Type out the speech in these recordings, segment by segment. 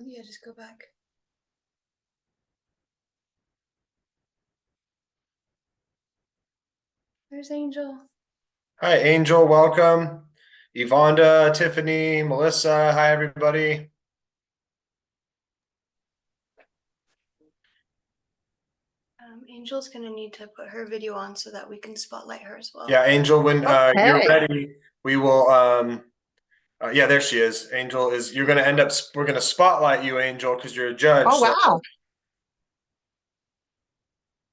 Yeah, just go back. There's Angel. Hi, Angel. Welcome. Yvonda, Tiffany, Melissa. Hi, everybody. Angel's gonna need to put her video on so that we can spotlight her as well. Yeah, Angel, when you're Okay. ready, we will. Yeah, there she is. Angel is. You're going to end up. We're going to spotlight you, Angel, because you're a judge. Oh, So, wow.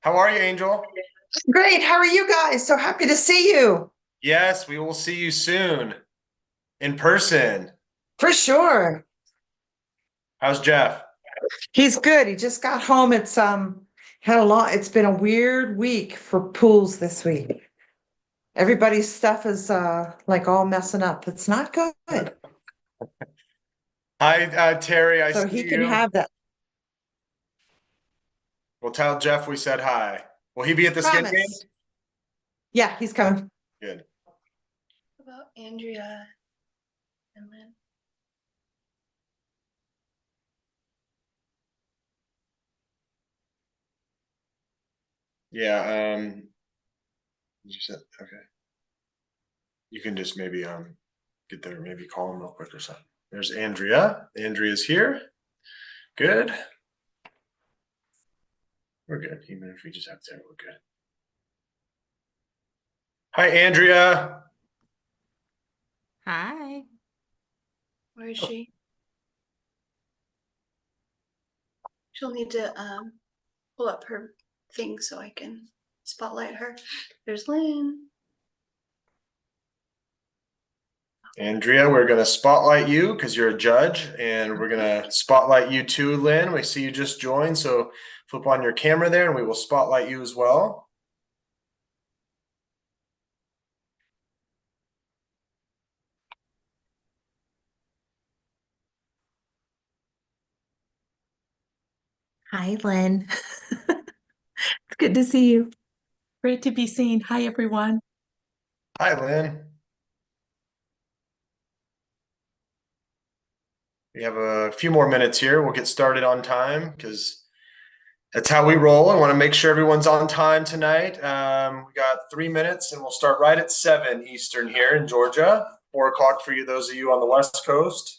how are you, Angel? Great. How are you guys? So happy to see you. Yes, we will see you soon in person. For sure. How's Jeff? He's good. He just got home. It's been a weird week for pools this week. Everybody's stuff is like all messing up. It's not good. Hi, Terry. I So see he can you. have that. We'll tell Jeff we said hi. Will he be at the skin game? Promise. Yeah, he's coming. Good. What about Andrea and Lynn? Yeah. You said okay. You can just maybe get there, maybe call him real quick or something. There's Andrea. Andrea's here. Good. We're good. Even if we just have there, we're good. Hi, Andrea. Hi. Where is she? She'll need to pull up her thing so I can spotlight her. There's Lynn. Andrea, we're going to spotlight you because you're a judge, and we're going to spotlight you too, Lynn. We see you just joined, so flip on your camera there, and we will spotlight you as well. Hi, Lynn. It's good to see you. Great to be seen. Hi, everyone. Hi, Lynn. We have a few more minutes here. We'll get started on time because that's how we roll. I want to make sure everyone's on time tonight. We got 3 minutes, and we'll start right at 7 Eastern here in Georgia. 4 o'clock for you, those of you on the West Coast.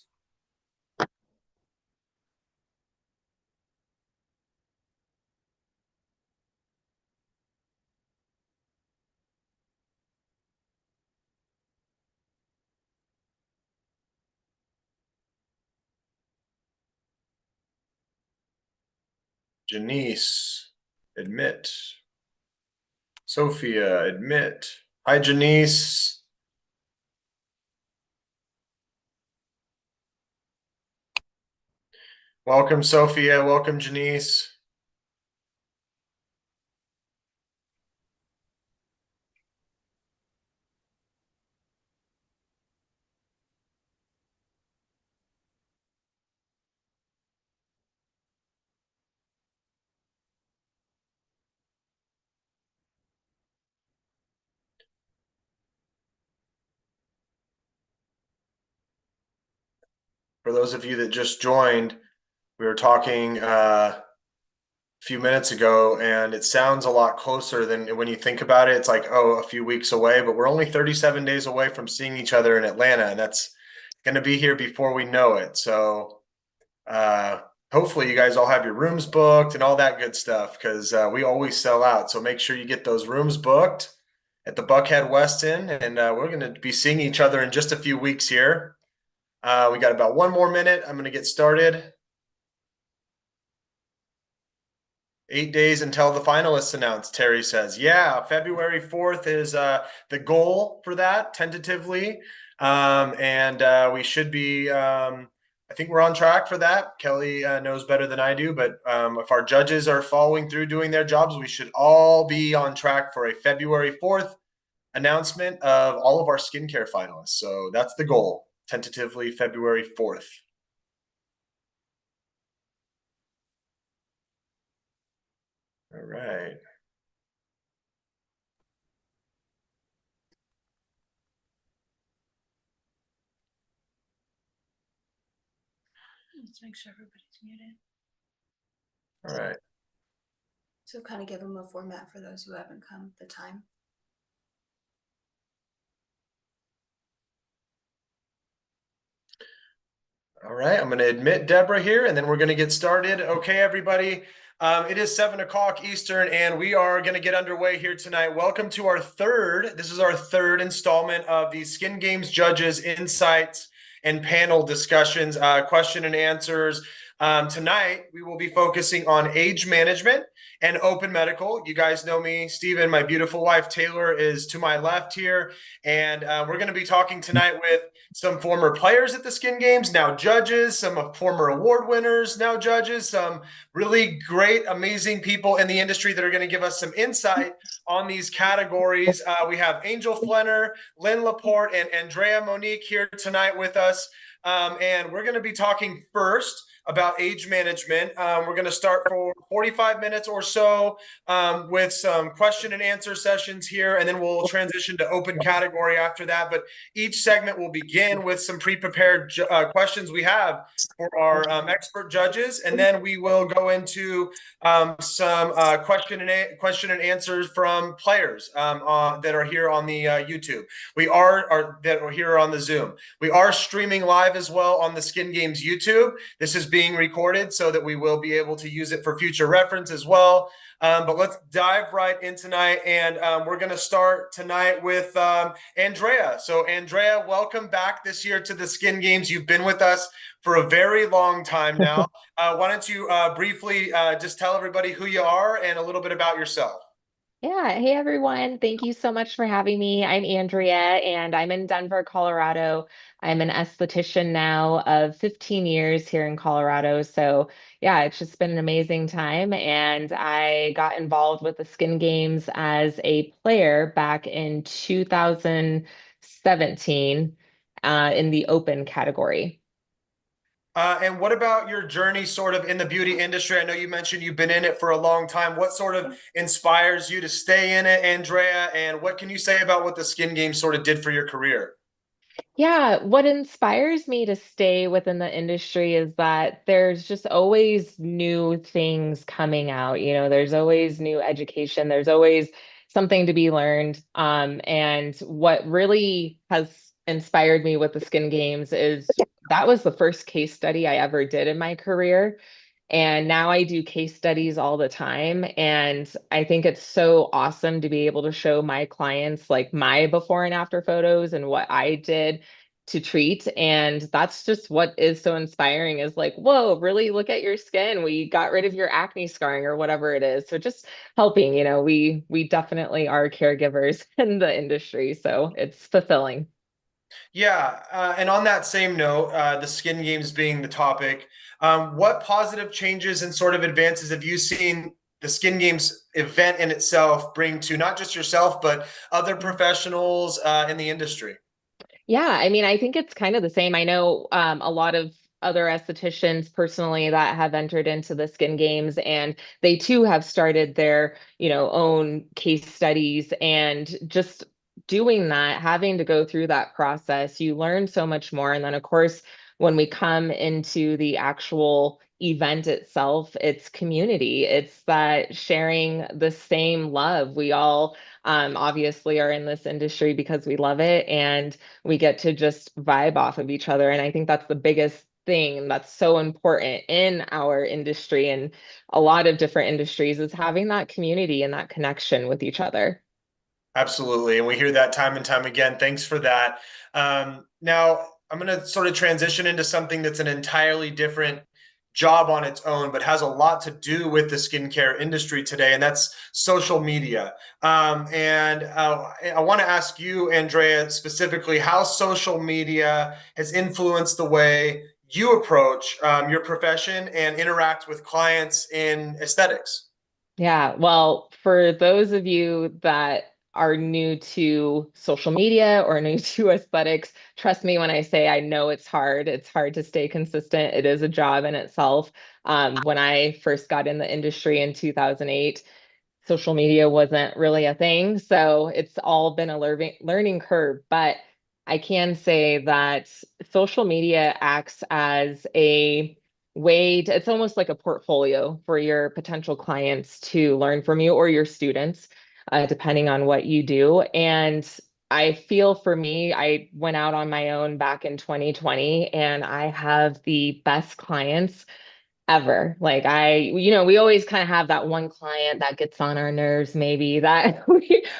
Janice, admit. Sophia, admit. Hi, Janice. Welcome, Sophia. Welcome, Janice. For those of you that just joined, we were talking a few minutes ago, and it sounds a lot closer than when you think about it. It's like, oh, a few weeks away, but we're only 37 days away from seeing each other in Atlanta, and that's going to be here before we know it. So hopefully you guys all have your rooms booked and all that good stuff because we always sell out. So make sure you get those rooms booked at the Buckhead Westin, and we're going to be seeing each other in just a few weeks here. We got about 1 more minute. I'm going to get started. 8 days until the finalists announced, Terry says. Yeah, February 4th is the goal for that, tentatively. And we should be, I think we're on track for that. Kelly knows better than I do, but if our judges are following through doing their jobs, we should all be on track for a February 4th announcement of all of our skincare finalists. So that's the goal, tentatively February 4th. All right. Let's make sure everybody's muted. All right. So kind of give them a format for those who haven't come, the time. All right, I'm going to admit Deborah here, and then we're going to get started. Okay, everybody. It is 7 o'clock Eastern, and we are going to get underway here tonight. Welcome to our third. This is our third installment of the Skin Games Judges Insights and Panel Discussions, question and answers. Tonight, we will be focusing on age management and open medical. You guys know me, Stephen. My beautiful wife, Taylor, is to my left here. And we're going to be talking tonight with some former players at the Skin Games, now judges, some former award winners, now judges, some really great, amazing people in the industry that are going to give us some insight on these categories. We have Angel Flenner, Lynn Laporte, and Andrea Monique here tonight with us. And we're going to be talking first about age management. We're going to start for 45 minutes or so with some question and answer sessions here, and then we'll transition to open category after that. But each segment will begin with some pre-prepared questions we have for our expert judges, and then we will go into some question and answers from players that are here on the YouTube. We are that are here on the Zoom. We are streaming live as well on the Skin Games YouTube. This is being recorded so that we will be able to use it for future reference as well. But let's dive right in tonight, and we're going to start tonight with Andrea. So Andrea, welcome back this year to the Skin Games. You've been with us for a very long time now. Why don't you briefly just tell everybody who you are and a little bit about yourself? Yeah. Hey, everyone. Thank you so much for having me. I'm Andrea, and I'm in Denver, Colorado. I'm an esthetician now of 15 years here in Colorado. So, yeah, it's just been an amazing time. And I got involved with the Skin Games as a player back in 2017 in the open category. And what about your journey sort of in the beauty industry? I know you mentioned you've been in it for a long time. What sort of inspires you to stay in it, Andrea? And what can you say about what the Skin Games sort of did for your career? Yeah, what inspires me to stay within the industry is that there's just always new things coming out. There's always new education, there's always something to be learned. And what really has inspired me with the Skin Games is that was the first case study I ever did in my career. And now I do case studies all the time. And I think it's so awesome to be able to show my clients like my before and after photos and what I did to treat. And that's just what is so inspiring is like, whoa, really look at your skin. We got rid of your acne scarring or whatever it is. So just helping, we definitely are caregivers in the industry. So it's fulfilling. Yeah, and on that same note, the Skin Games being the topic, what positive changes and sort of advances have you seen the Skin Games event in itself bring to not just yourself, but other professionals in the industry? Yeah, I mean, I think it's kind of the same. I know a lot of other estheticians personally that have entered into the Skin Games, and they too have started their, own case studies. And just doing that, having to go through that process, you learn so much more. And then, of course, when we come into the actual event itself, it's community. It's that sharing the same love. We all obviously are in this industry because we love it, and we get to just vibe off of each other. And I think that's the biggest thing that's so important in our industry and a lot of different industries is having that community and that connection with each other. Absolutely. And we hear that time and time again. Thanks for that. Now, I'm going to sort of transition into something that's an entirely different job on its own, but has a lot to do with the skincare industry today, and that's social media. And I want to ask you, Andrea, specifically how social media has influenced the way you approach your profession and interact with clients in aesthetics. Yeah, well, for those of you that are new to social media or new to aesthetics, trust me when I say I know it's hard. It's hard to stay consistent. It is a job in itself. When I first got in the industry in 2008, social media wasn't really a thing. So it's all been a learning curve. But I can say that social media acts as a it's almost like a portfolio for your potential clients to learn from you or your students, depending on what you do. And I feel for me, I went out on my own back in 2020 and I have the best clients ever. Like we always kind of have that one client that gets on our nerves, maybe that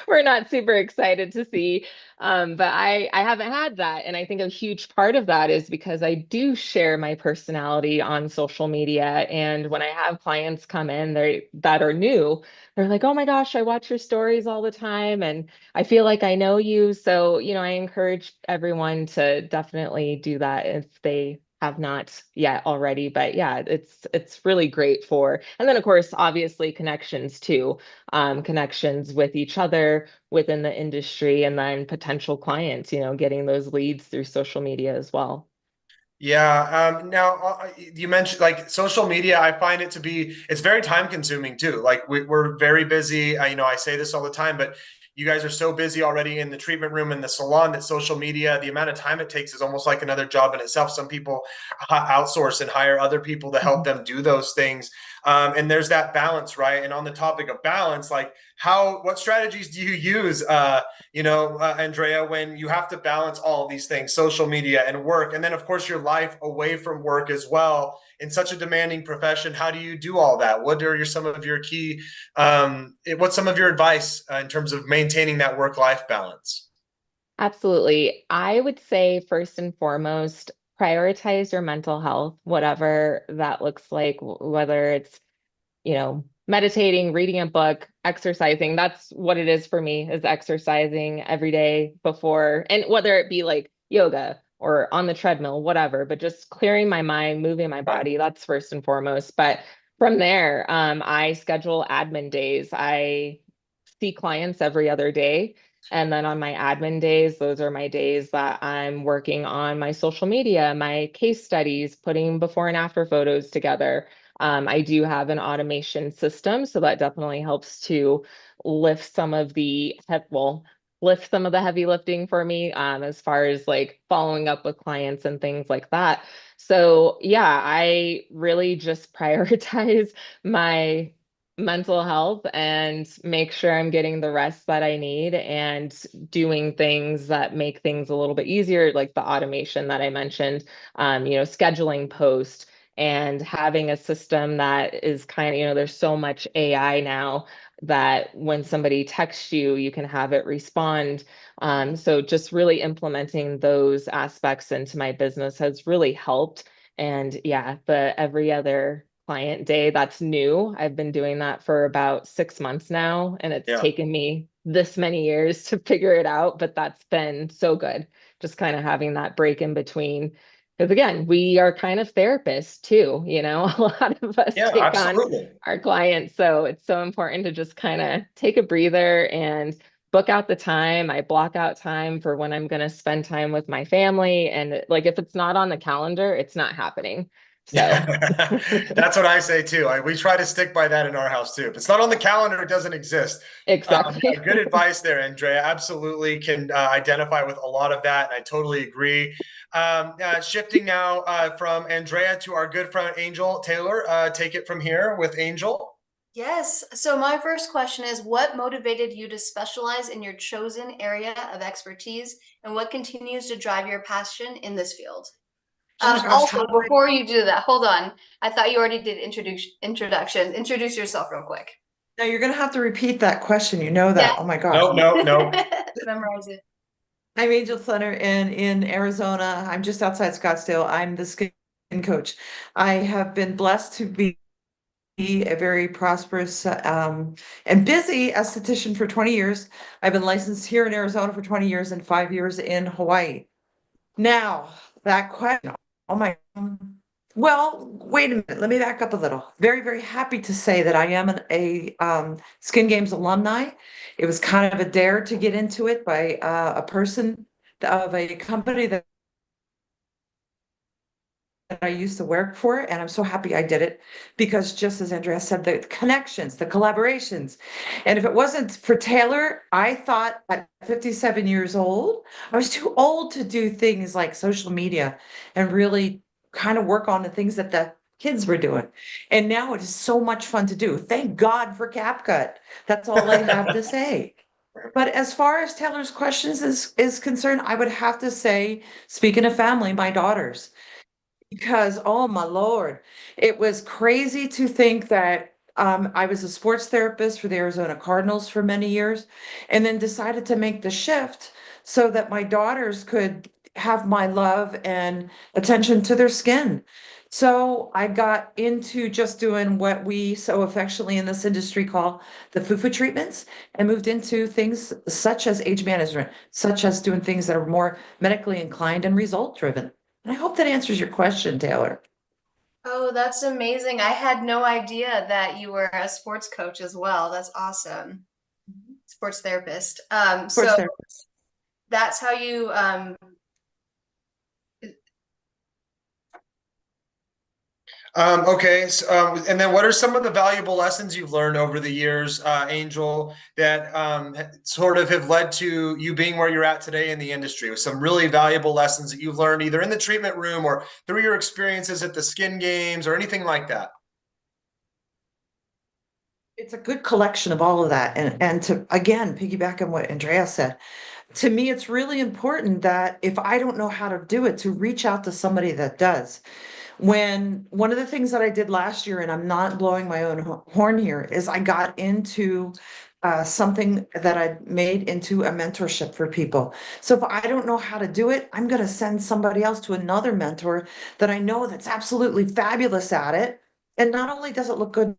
we're not super excited to see. But I haven't had that. And I think a huge part of that is because I do share my personality on social media. And when I have clients come in that are new, they're like, oh my gosh, I watch your stories all the time. And I feel like I know you. So, I encourage everyone to definitely do that if they have not yet already. But yeah, it's really great and then of course, obviously connections too, connections with each other within the industry, and then potential clients, getting those leads through social media as well. Yeah. Now you mentioned like social media. I find it to be it's very time consuming too. Like we're very busy. I say this all the time, but you guys are so busy already in the treatment room and the salon that social media, the amount of time it takes is almost like another job in itself. Some people outsource and hire other people to help them do those things. And there's that balance, right? And on the topic of balance, like what strategies do you use? Andrea, when you have to balance all of these things, social media and work, and then of course your life away from work as well, in such a demanding profession, how do you do all that? What are some of your key, what's some of your advice in terms of maintaining that work-life balance? Absolutely. I would say first and foremost, prioritize your mental health, whatever that looks like, whether it's meditating, reading a book, exercising. That's what it is for me, is exercising every day before, and whether it be like yoga or on the treadmill, whatever, but just clearing my mind, moving my Right. body, that's first and foremost. But from there, I schedule admin days. I see clients every other day. And then on my admin days, those are my days that I'm working on my social media, my case studies, putting before and after photos together. I do have an automation system, so that definitely helps to lift some of the lift some of the heavy lifting for me, as far as like following up with clients and things like that. So yeah, I really just prioritize my mental health and make sure I'm getting the rest that I need and doing things that make things a little bit easier, like the automation that I mentioned, scheduling posts and having a system that is kind of, there's so much AI now that when somebody texts you, you can have it respond. So just really implementing those aspects into my business has really helped. And yeah, the every other client day, that's new. I've been doing that for about 6 months now, and it's Yeah. taken me this many years to figure it out, but that's been so good. Just kind of having that break in between, because again, we are kind of therapists too, a lot of us Yeah, take on absolutely. our clients. So it's so important to just kind of take a breather and book out the time. I block out time for when I'm going to spend time with my family. And like, if it's not on the calendar, it's not happening. So Yeah, that's what I say too. We try to stick by that in our house too. If it's not on the calendar, it doesn't exist. exactly. Good advice there, Andrea. Absolutely can identify with a lot of that, and I totally agree. Shifting now from Andrea to our good friend Angel Taylor. Take it from here with Angel. Yes. So my first question is, what motivated you to specialize in your chosen area of expertise, and what continues to drive your passion in this field? Oh my gosh, how Also, do I? before you do that, hold on. I thought you already did introductions. Introduce yourself real quick. No, you're gonna have to repeat that question. You know Yeah. that. Oh my gosh. No, no, no. Memorize it. I'm Angel Flenner in Arizona. I'm just outside Scottsdale. I'm the skin coach. I have been blessed to be a very prosperous and busy esthetician for 20 years. I've been licensed here in Arizona for 20 years and 5 years in Hawaii. Now, that question, oh my, well, wait a minute, let me back up a little. Very, very happy to say that I am a Skin Games alumni. It was kind of a dare to get into it by a person of a company that I used to work for, and I'm so happy I did it because just as Andrea said, the connections, the collaborations. And if it wasn't for Taylor, I thought at 57 years old, I was too old to do things like social media and really kind of work on the things that the kids were doing. And now it is so much fun to do. Thank God for CapCut. That's all I have to say. But as far as Taylor's questions is concerned, I would have to say, speaking of family, my daughters. Because, oh my Lord, it was crazy to think that I was a sports therapist for the Arizona Cardinals for many years, and then decided to make the shift so that my daughters could have my love and attention to their skin. So I got into just doing what we so affectionately in this industry call the fufu treatments, and moved into things such as age management, such as doing things that are more medically inclined and result driven. And I hope that answers your question, Taylor. Oh, that's amazing. I had no idea that you were a sports coach as well. That's awesome. Sports therapist. Sports So therapist. that's how you Okay, so, and then what are some of the valuable lessons you've learned over the years, Angel, that sort of have led to you being where you're at today in the industry? With some really valuable lessons that you've learned either in the treatment room or through your experiences at the skin games or anything like that? It's a good collection of all of that. And to again piggyback on what Andrea said, to me, it's really important that if I don't know how to do it, to reach out to somebody that does. When one of the things that I did last year, and I'm not blowing my own horn here, is I got into something that I made into a mentorship for people. So if I don't know how to do it, I'm going to send somebody else to another mentor that I know that's absolutely fabulous at it. And not only does it look good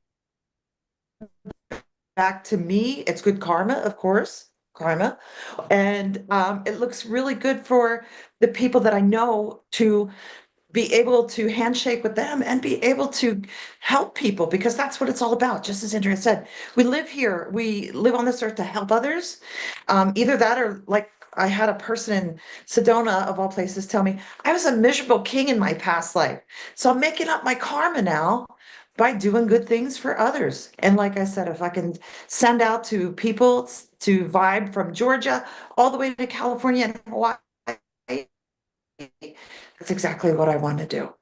back to me, it's good karma, of course, karma. And it looks really good for the people that I know to be able to handshake with them and be able to help people because that's what it's all about. Just as Andrea said, we live here, we live on this earth to help others. Either that or like I had a person in Sedona of all places tell me I was a miserable king in my past life. So I'm making up my karma now by doing good things for others. And like I said, if I can send out to people to vibe from Georgia all the way to California and Hawaii, that's exactly what I want to do.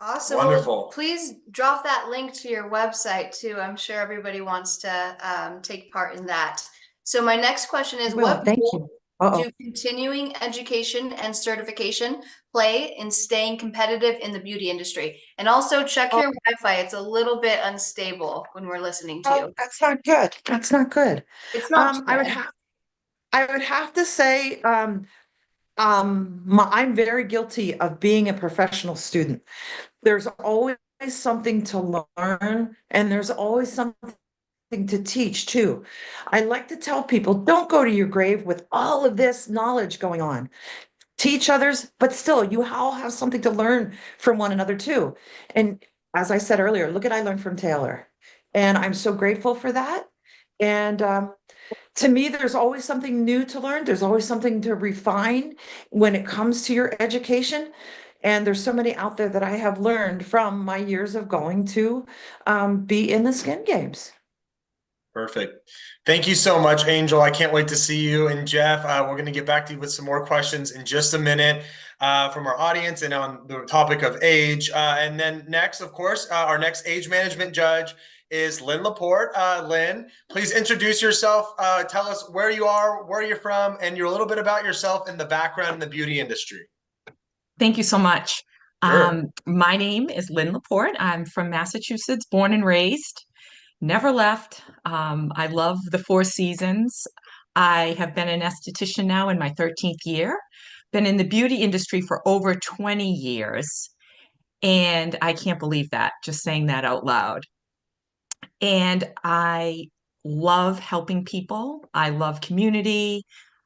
awesome. Well, Wonderful. please drop that link to your website too. I'm sure everybody wants to take part in that. So my next question is, Well, what thank role you. Uh-oh. do continuing education and certification play in staying competitive in the beauty industry? And also check Oh, your Wi-Fi. It's a little bit unstable when we're listening to oh, you. that's not good. That's not good. It's not too I would bad. have I would have to say I'm very guilty of being a professional student. There's always something to learn and there's always something to teach too. I like to tell people don't go to your grave with all of this knowledge going on. Teach others, but still, you all have something to learn from one another too. And as I said earlier, look at I learned from Taylor, and I'm so grateful for that. And to me, there's always something new to learn. There's always something to refine when it comes to your education. And there's so many out there that I have learned from my years of going to be in the skin games. Perfect. Thank you so much, Angel. I can't wait to see you. And Jeff, we're going to get back to you with some more questions in just a minute from our audience and on the topic of age. And then next, of course, our next age management judge is Lynn Laporte. Lynn, please introduce yourself. Tell us where you are, where you're from, and you're a little bit about yourself and the background in the beauty industry. Thank you so much. Sure. My name is Lynn Laporte. I'm from Massachusetts, born and raised, never left. I love the Four Seasons. I have been an esthetician now in my 13th year, been in the beauty industry for over 20 years. And I can't believe that, just saying that out loud. And I love helping people. I love community.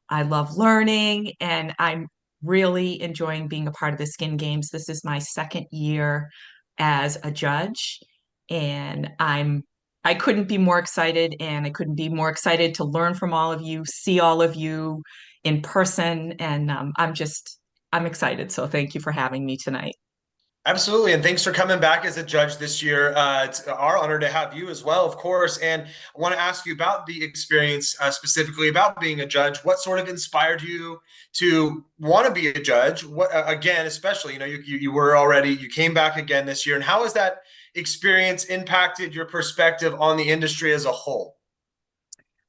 I love learning. And I'm really enjoying being a part of the Skin Games. This is my second year as a judge. And I couldn't be more excited. And I couldn't be more excited to learn from all of you, see all of you in person. And I'm excited. So thank you for having me tonight. Absolutely, and thanks for coming back as a judge this year. It's our honor to have you as well, of course. And I want to ask you about the experience, specifically about being a judge. What sort of inspired you to want to be a judge? What again, especially, you were already, you came back again this year, and how has that experience impacted your perspective on the industry as a whole?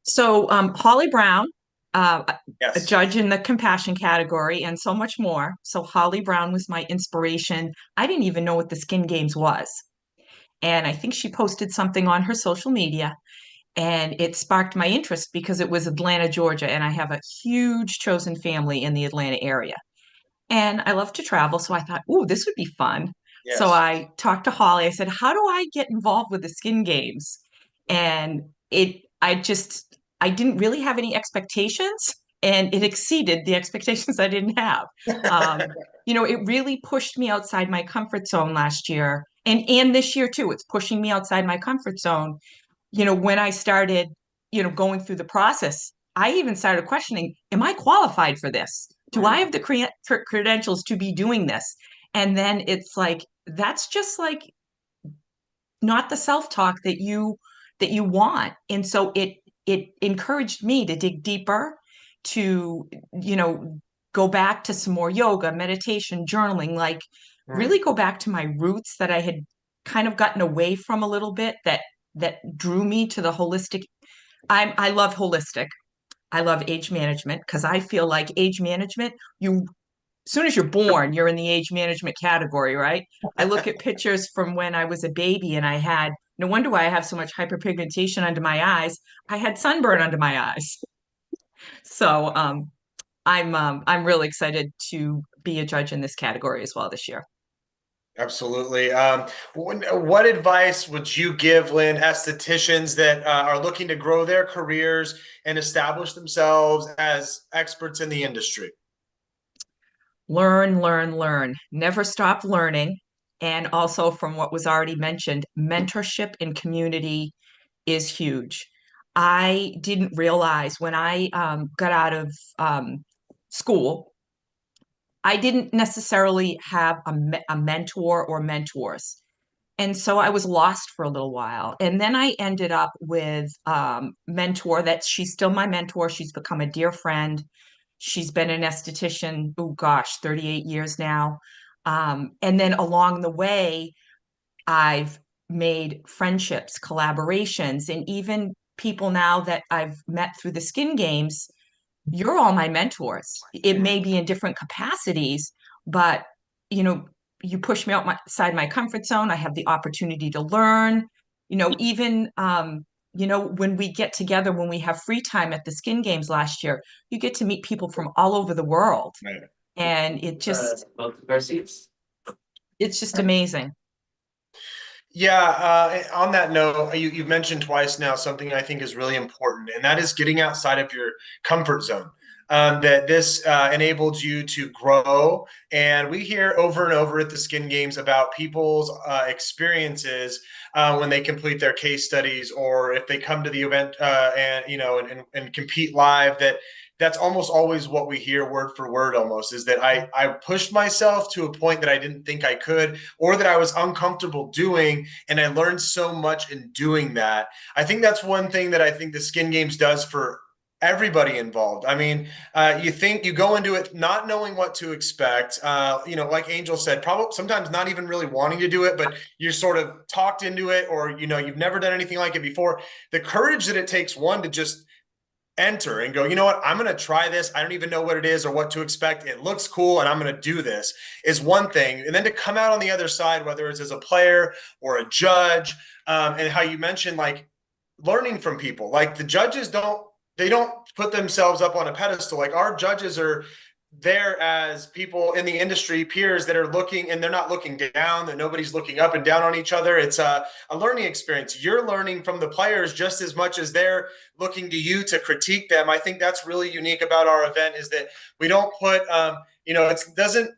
So, Holly Brown, uh, a Yes. judge in the compassion category, and so much more. So, Holly Brown was my inspiration. I didn't even know what the Skin Games was. And I think she posted something on her social media, and it sparked my interest because it was Atlanta, Georgia, and I have a huge chosen family in the Atlanta area. And I love to travel, so I thought, "Ooh, this would be fun." So Yes. I talked to Holly. I said, "How do I get involved with the Skin Games?" And I didn't really have any expectations, and it exceeded the expectations I didn't have. It really pushed me outside my comfort zone last year, and this year too. It's pushing me outside my comfort zone. When I started, going through the process, I even started questioning, am I qualified for this? Do I have the credentials to be doing this? And then it's like, that's just like not the self-talk that you want. And so it encouraged me to dig deeper, to, go back to some more yoga, meditation, journaling, like Mm. really go back to my roots that I had kind of gotten away from a little bit, that drew me to the holistic. I love holistic. I love age management because I feel like age management, as soon as you're born, you're in the age management category, right? I look at pictures from when I was a baby and I had no wonder why I have so much hyperpigmentation under my eyes. I had sunburn under my eyes. So I'm really excited to be a judge in this category as well this year. Absolutely. What advice would you give, Lynn, estheticians that are looking to grow their careers and establish themselves as experts in the industry? Learn, learn, learn. Never stop learning. And also, from what was already mentioned, mentorship and community is huge. I didn't realize when I got out of school, I didn't necessarily have a mentor or mentors. And so I was lost for a little while. And then I ended up with mentor that she's still my mentor. She's become a dear friend. She's been an esthetician, oh gosh, 38 years now. And then along the way, I've made friendships, collaborations, and even people now that I've met through the Skin Games. You're all my mentors. It may be in different capacities, but you know, you push me outside my comfort zone. I have the opportunity to learn. Even when we get together, when we have free time at the Skin Games last year, you get to meet people from all over the world, Right. and it's just amazing. Yeah, on that note, you've mentioned twice now something I think is really important, and that is getting outside of your comfort zone. That this enabled you to grow. And we hear over and over at the Skin Games about people's experiences when they complete their case studies, or if they come to the event and compete live. That's almost always what we hear word for word almost, is that I pushed myself to a point that I didn't think I could, or that I was uncomfortable doing, and I learned so much in doing that. I think that's one thing that I think the Skin Games does for everybody involved. I mean, you go into it not knowing what to expect. Like Angel said, probably sometimes not even really wanting to do it, but you're sort of talked into it, or you've never done anything like it before. The courage that it takes, one, to just enter and go, you know what, I'm going to try this. I don't even know what it is or what to expect. It looks cool and I'm going to do this, is one thing. And then to come out on the other side, whether it's as a player or a judge, and how you mentioned, like, learning from people, like the judges don't put themselves up on a pedestal. Like, our judges are there as people in the industry, peers that are looking, and they're not looking down, that nobody's looking up and down on each other. It's a learning experience. You're learning from the players just as much as they're looking to you to critique them. I think that's really unique about our event, is that we don't put it doesn't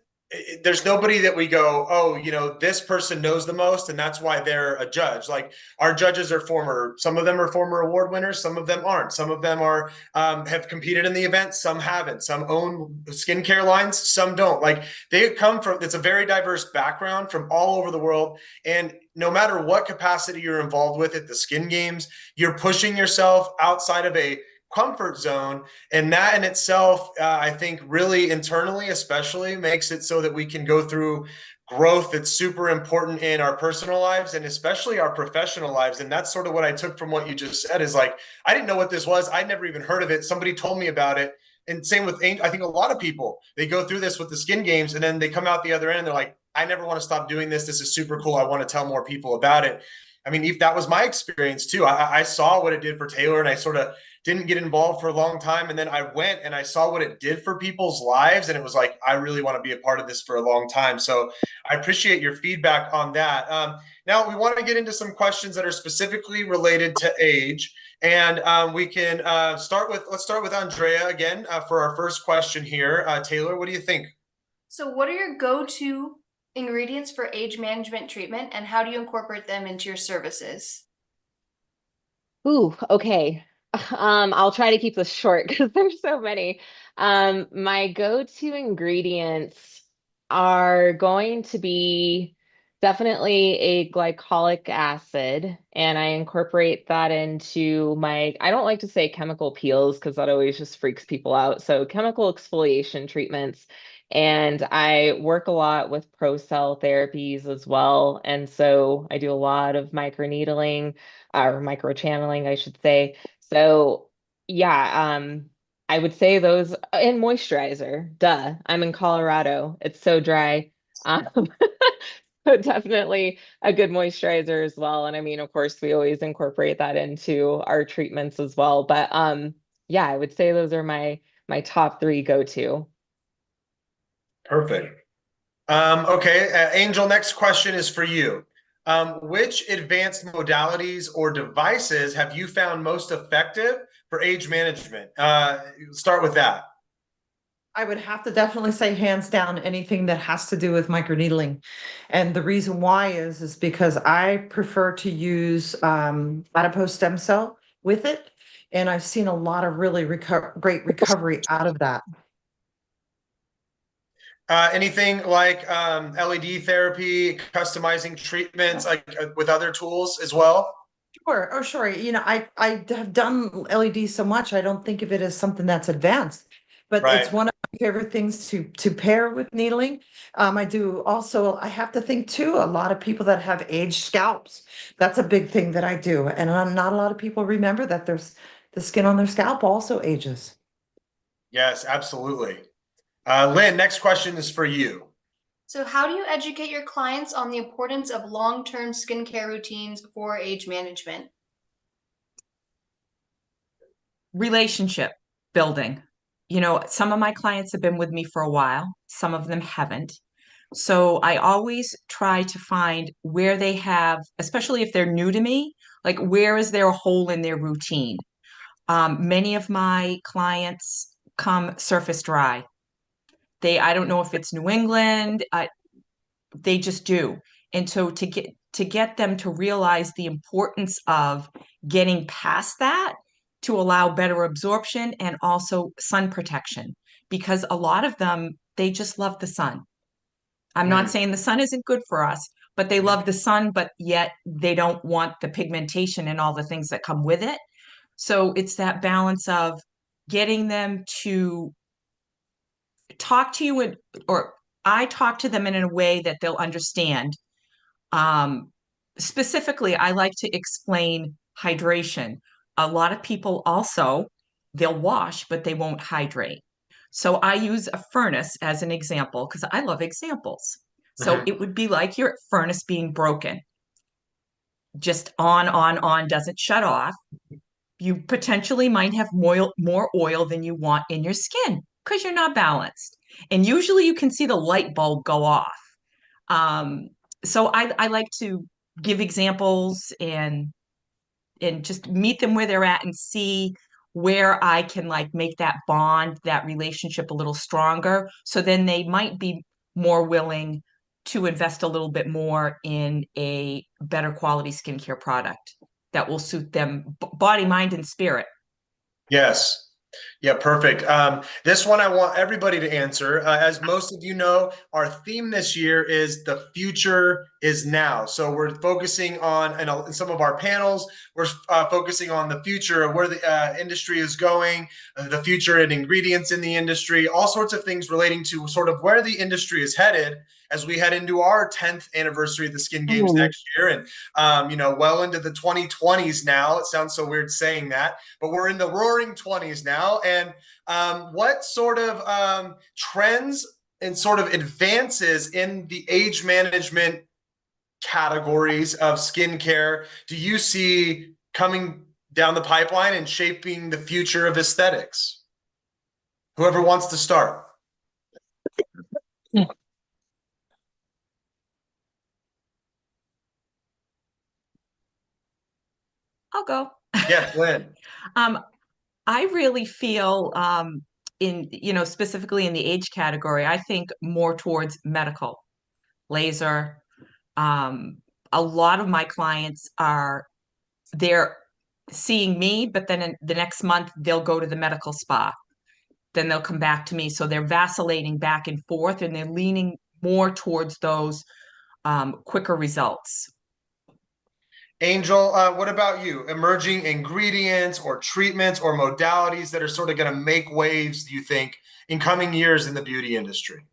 there's nobody that we go, oh, this person knows the most, and that's why they're a judge. Like our judges are some of them are former award winners, some of them aren't. Some of them are have competed in the event, some haven't. Some own skincare lines, some don't. Like they come from, it's a very diverse background from all over the world, and no matter what capacity you're involved with at the skin games, you're pushing yourself outside of a comfort zone. And that in itself, I think really internally, especially makes it so that we can go through growth that's super important in our personal lives and especially our professional lives. And that's sort of what I took from what you just said is like, I didn't know what this was. I'd never even heard of it. Somebody told me about it. And same with Angel. I think a lot of people, they go through this with the skin games and then they come out the other end and they're like, I never want to stop doing this. This is super cool. I want to tell more people about it. I mean, if that was my experience too. I saw what it did for Taylor and I sort of didn't get involved for a long time. And then I went and I saw what it did for people's lives. And it was like, I really want to be a part of this for a long time. So I appreciate your feedback on that. Now we want to get into some questions that are specifically related to age. And we can let's start with Andrea again for our first question here. Taylor, what do you think? So what are your go-to ingredients for age management treatment, and how do you incorporate them into your services? Ooh, okay. I'll try to keep this short because there's so many. My go-to ingredients are going to be definitely a glycolic acid, and I incorporate that into I don't like to say chemical peels because that always just freaks people out. So chemical exfoliation treatments. And I work a lot with pro cell therapies as well. And so I do a lot of microneedling or microchanneling, I should say. So yeah, I would say those and moisturizer. Duh, I'm in Colorado. It's so dry. Um, so definitely a good moisturizer as well. And I mean, of course, we always incorporate that into our treatments as well. But yeah, I would say those are my top three go-to. Perfect. Okay, Angel, next question is for you. Which advanced modalities or devices have you found most effective for age management? Start with that. I would have to definitely say hands down anything that has to do with microneedling. And the reason why is because I prefer to use adipose stem cell with it. And I've seen a lot of really great recovery out of that. Anything like LED therapy, customizing treatments like with other tools as well? Sure. Oh, sure. I have done LED so much, I don't think of it as something that's advanced, but it's Right. one of my favorite things to pair with needling. I do also, I have to think too, a lot of people that have aged scalps, that's a big thing that I do. And not a lot of people remember that there's the skin on their scalp also ages. Yes, absolutely. Lynn, next question is for you. So how do you educate your clients on the importance of long-term skincare routines for age management? Relationship building. Some of my clients have been with me for a while, some of them haven't. So I always try to find where they have, especially if they're new to me, like where is there a hole in their routine? Many of my clients come surface dry. I don't know if it's New England, they just do. And so to get them to realize the importance of getting past that to allow better absorption and also sun protection, because a lot of them, they just love the sun. I'm not Hmm. saying the sun isn't good for us, but they love the sun, but yet they don't want the pigmentation and all the things that come with it. So it's that balance of getting them to talk to you or I talk to them in a way that they'll understand. Um, Specifically, I like to explain hydration. A lot of people also, they'll wash, but they won't hydrate. So I use a furnace as an example because I love examples. So it would be like your furnace being broken, just on, doesn't shut off. You potentially might have more oil than you want in your skin because you're not balanced. And usually you can see the light bulb go off. Um, so I like to give examples and just meet them where they're at and see where I can like make that bond, that relationship a little stronger. So then they might be more willing to invest a little bit more in a better quality skincare product that will suit them body, mind, and spirit. Yes. Yeah, perfect. This one I want everybody to answer. As most of you know, our theme this year is the future is now. So we're focusing on, in some of our panels, we're focusing on the future of where the industry is going, the future and ingredients in the industry, all sorts of things relating to sort of where the industry is headed as we head into our 10th anniversary of the Skin Games next year. And, well into the 2020s now. It sounds so weird saying that, but we're in the roaring 20s now. And what sort of trends and sort of advances in the age management categories of skincare do you see coming down the pipeline and shaping the future of aesthetics? Whoever wants to start. I'll go. Yes, Lynn. I really feel specifically in the age category, I think more towards medical, laser. Um, a lot of my clients they're seeing me, but then in the next month they'll go to the medical spa. Then they'll come back to me. So they're vacillating back and forth and they're leaning more towards those quicker results. Angel, what about you? Emerging ingredients or treatments or modalities that are sort of going to make waves, do you think, in coming years in the beauty industry?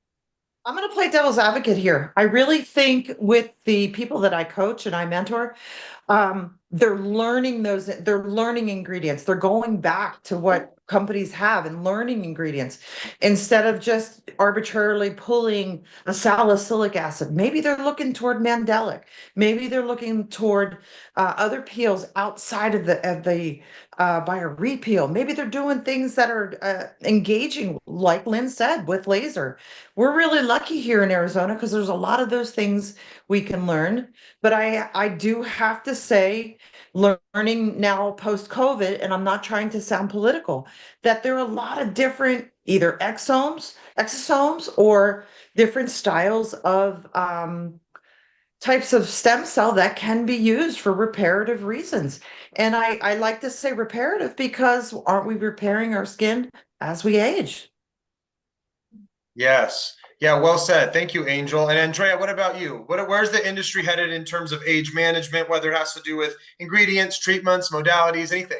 I'm going to play devil's advocate here. I really think with the people that I coach and I mentor, they're learning ingredients. They're going back to what companies have and learning ingredients instead of just arbitrarily pulling a salicylic acid. Maybe they're looking toward mandelic. Maybe they're looking toward other peels outside of the by a repeal. Maybe they're doing things that are engaging, like Lynn said, with laser. We're really lucky here in Arizona because there's a lot of those things we can learn. But I do have to say, learning now post COVID, and I'm not trying to sound political, that there are a lot of different either exosomes, or different styles of types of stem cell that can be used for reparative reasons. And I like to say reparative because aren't we repairing our skin as we age? Yes. Yeah, well said. Thank you, Angel. And Andrea, what about you? Where's the industry headed in terms of age management, whether it has to do with ingredients, treatments, modalities, anything?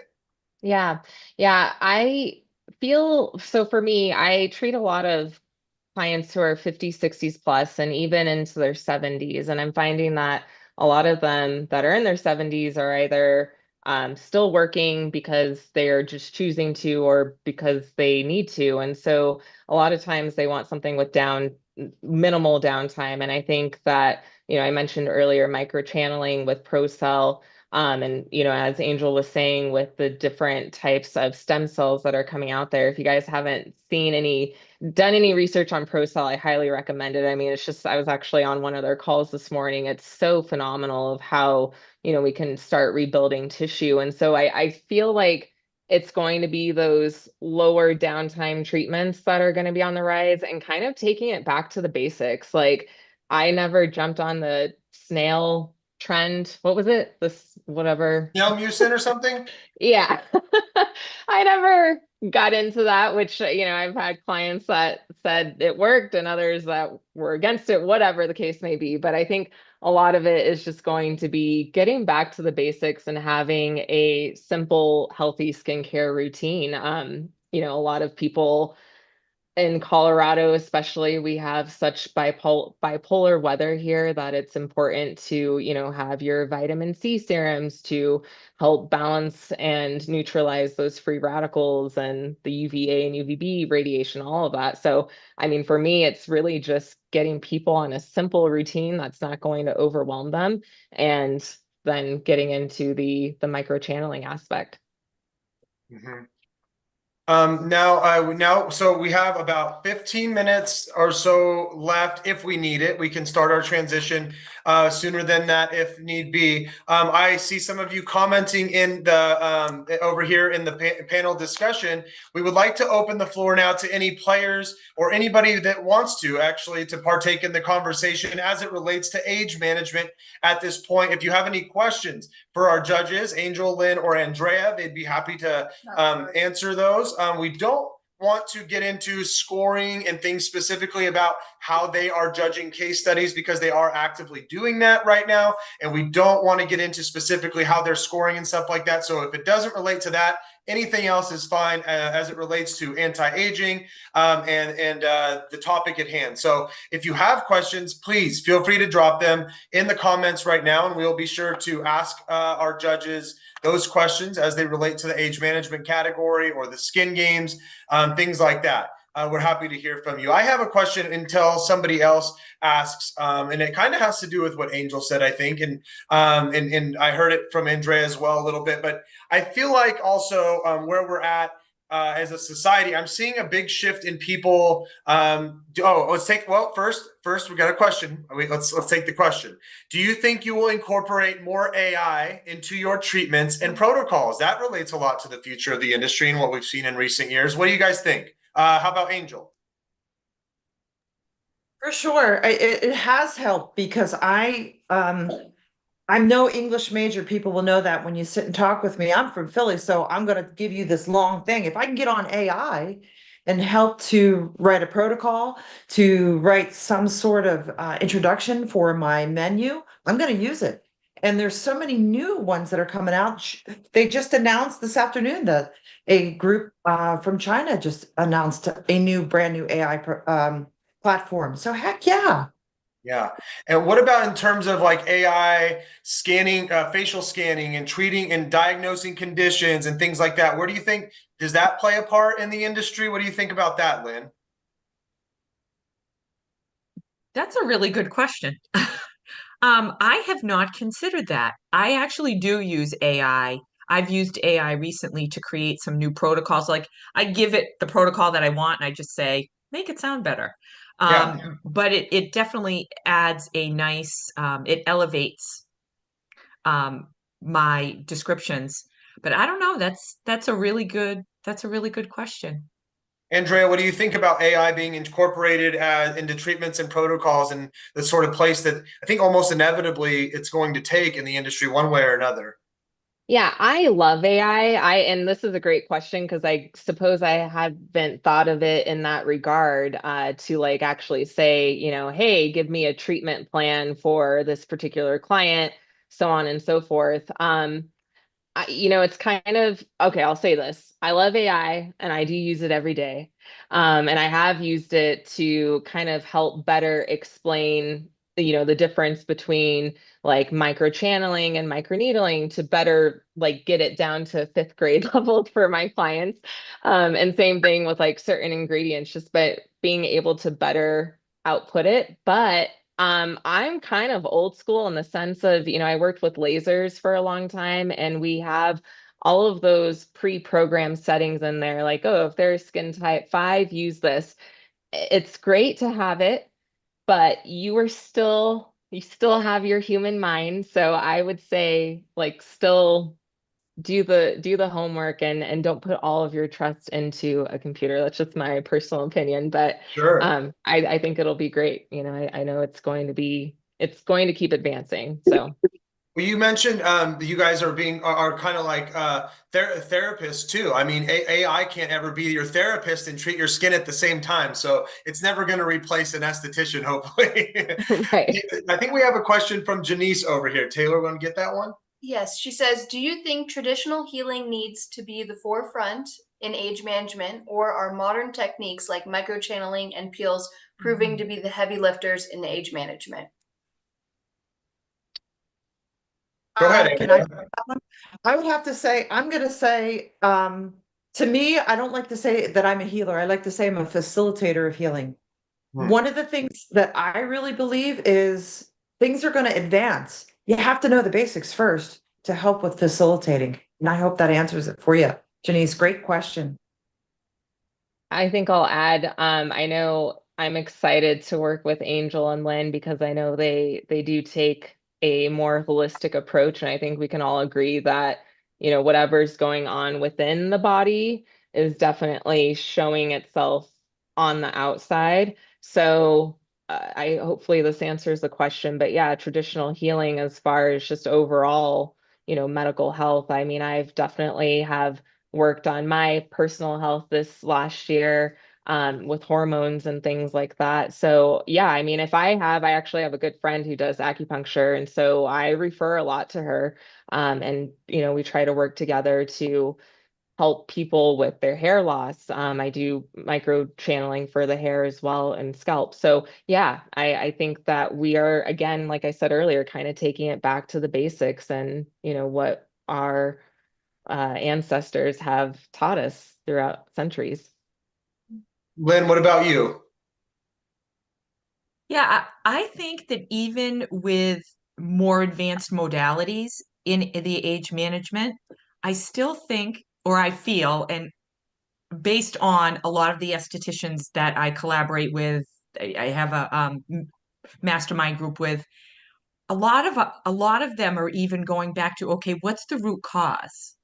Yeah. Yeah. I feel so for me, I treat a lot of clients who are 50s, 60s plus, and even into their 70s. And I'm finding that a lot of them that are in their 70s are either still working because they are just choosing to or because they need to. And so a lot of times they want something with minimal downtime. And I think that, I mentioned earlier microchanneling with ProCell. And as Angel was saying, with the different types of stem cells that are coming out there, if you guys haven't done any research on ProCell, I highly recommend it. I mean, I was actually on one of their calls this morning. It's so phenomenal of how, we can start rebuilding tissue. And so I feel like it's going to be those lower downtime treatments that are going to be on the rise and kind of taking it back to the basics. Like I never jumped on the snail trend. What was it? This whatever. Snail mucin or something? Yeah. I never got into that, which, I've had clients that said it worked and others that were against it, whatever the case may be. But I think a lot of it is just going to be getting back to the basics and having a simple, healthy skincare routine. A lot of people in Colorado, especially, we have such bipolar weather here that it's important to, have your vitamin C serums to help balance and neutralize those free radicals and the UVA and UVB radiation, all of that. So, I mean, for me, it's really just getting people on a simple routine that's not going to overwhelm them, and then getting into the microchanneling aspect. Mm-hmm. So we have about 15 minutes or so left. If we need it, we can start our transition. sooner than that if need be. I see some of you commenting in the over here in the panel discussion. We would like to open the floor now to any players or anybody that wants to actually to partake in the conversation as it relates to age management at this point. If you have any questions for our judges, Angel, Lynn, or Andrea, they'd be happy to answer those. We don't want to get into scoring and things specifically about how they are judging case studies because they are actively doing that right now. And we don't want to get into specifically how they're scoring and stuff like that. So if it doesn't relate to that, anything else is fine as it relates to anti-aging and the topic at hand. So if you have questions, please feel free to drop them in the comments right now, and we'll be sure to ask our judges those questions as they relate to the age management category or the skin games, things like that. We're happy to hear from you. I have a question until somebody else asks, and it kind of has to do with what Angel said, I think, and I heard it from Andrea as well a little bit. But I feel like also where we're at as a society, I'm seeing a big shift in people. Let's take first we got a question. Let's take the question. Do you think you will incorporate more AI into your treatments and protocols? That relates a lot to the future of the industry and what we've seen in recent years. What do you guys think? How about Angel? For sure. It has helped because I'm no English major. People will know that when you sit and talk with me. I'm from Philly, so I'm going to give you this long thing. If I can get on AI and help to write a protocol, to write some sort of introduction for my menu, I'm going to use it. And there's so many new ones that are coming out. They just announced this afternoon that a group from China just announced a brand new AI platform. So heck yeah. Yeah. And what about in terms of like AI scanning, facial scanning and treating and diagnosing conditions and things like that? Where do you think, does that play a part in the industry? What do you think about that, Lynn? That's a really good question. I have not considered that. I actually do use AI. I've used AI recently to create some new protocols. Like I give it the protocol that I want, and I just say, make it sound better. Yeah. But it definitely adds a nice, it elevates my descriptions. But I don't know. That's a really good question. Andrea, what do you think about AI being incorporated into treatments and protocols and the sort of place that I think almost inevitably it's going to take in the industry one way or another? Yeah, I love AI. And this is a great question because I suppose I haven't thought of it in that regard, to like actually say, hey, give me a treatment plan for this particular client, so on and so forth. It's kind of okay. I'll say this. I love AI and I do use it every day. And I have used it to kind of help better explain, the difference between like micro channeling and microneedling to better like get it down to fifth grade level for my clients. And same thing with like certain ingredients, just but being able to better output it. But I'm kind of old school in the sense of, I worked with lasers for a long time and we have all of those pre-programmed settings in there, like, oh, if there's skin type 5, use this. It's great to have it, but you still have your human mind. So I would say like still do the homework and don't put all of your trust into a computer. That's just my personal opinion, but Sure. I think it'll be great. I know it's going to keep advancing. So Well, you mentioned you guys are kind of like therapists too. I mean, AI can't ever be your therapist and treat your skin at the same time, so it's never going to replace an esthetician, hopefully. right. I think we have a question from Janice over here. Taylor, want to get that one? Yes, she says, do you think traditional healing needs to be the forefront in age management, or are modern techniques like microchanneling and peels proving to be the heavy lifters in age management? Go ahead, Can I? Andrea. I would have to say, I'm going to say, to me, I don't like to say that I'm a healer. I like to say I'm a facilitator of healing. Hmm. One of the things that I really believe is things are going to advance. You have to know the basics first to help with facilitating. And I hope that answers it for you. Janice, great question. I think I'll add, I know I'm excited to work with Angel and Lynn because I know they do take a more holistic approach, and I think we can all agree that, whatever's going on within the body is definitely showing itself on the outside. So I hopefully this answers the question, but yeah, traditional healing as far as just overall, medical health. I mean, I've definitely have worked on my personal health this last year, with hormones and things like that. So yeah, I mean, I actually have a good friend who does acupuncture, and so I refer a lot to her. And we try to work together to help people with their hair loss. I do micro channeling for the hair as well and scalp. So yeah, I think that we are, again, like I said earlier, kind of taking it back to the basics and what our ancestors have taught us throughout centuries. Lynn, what about you? Yeah, I think that even with more advanced modalities in the age management, I still think, or I feel, and based on a lot of the estheticians that I collaborate with, I have a mastermind group with, a lot of them are even going back to, okay, what's the root cause?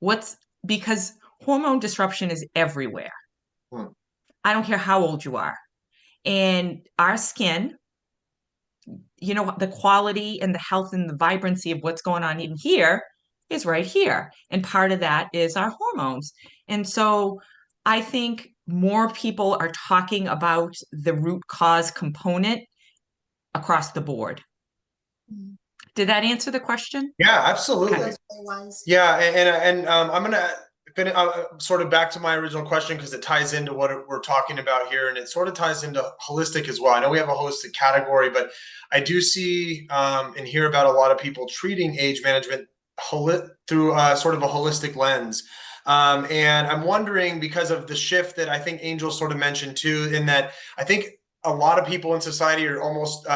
What's Because hormone disruption is everywhere. Hmm. I don't care how old you are. And our skin, the quality and the health and the vibrancy of what's going on in here is right here. And part of that is our hormones. And so I think more people are talking about the root cause component across the board. Mhm. Did that answer the question? Yeah, absolutely. Okay. That's very wise. Yeah, and I'm gonna finish sort of back to my original question because it ties into what we're talking about here, and it sort of ties into holistic as well. I know we have a holistic category, but I do see and hear about a lot of people treating age management through sort of a holistic lens. And I'm wondering, because of the shift that I think Angel sort of mentioned too, in that I think a lot of people in society are almost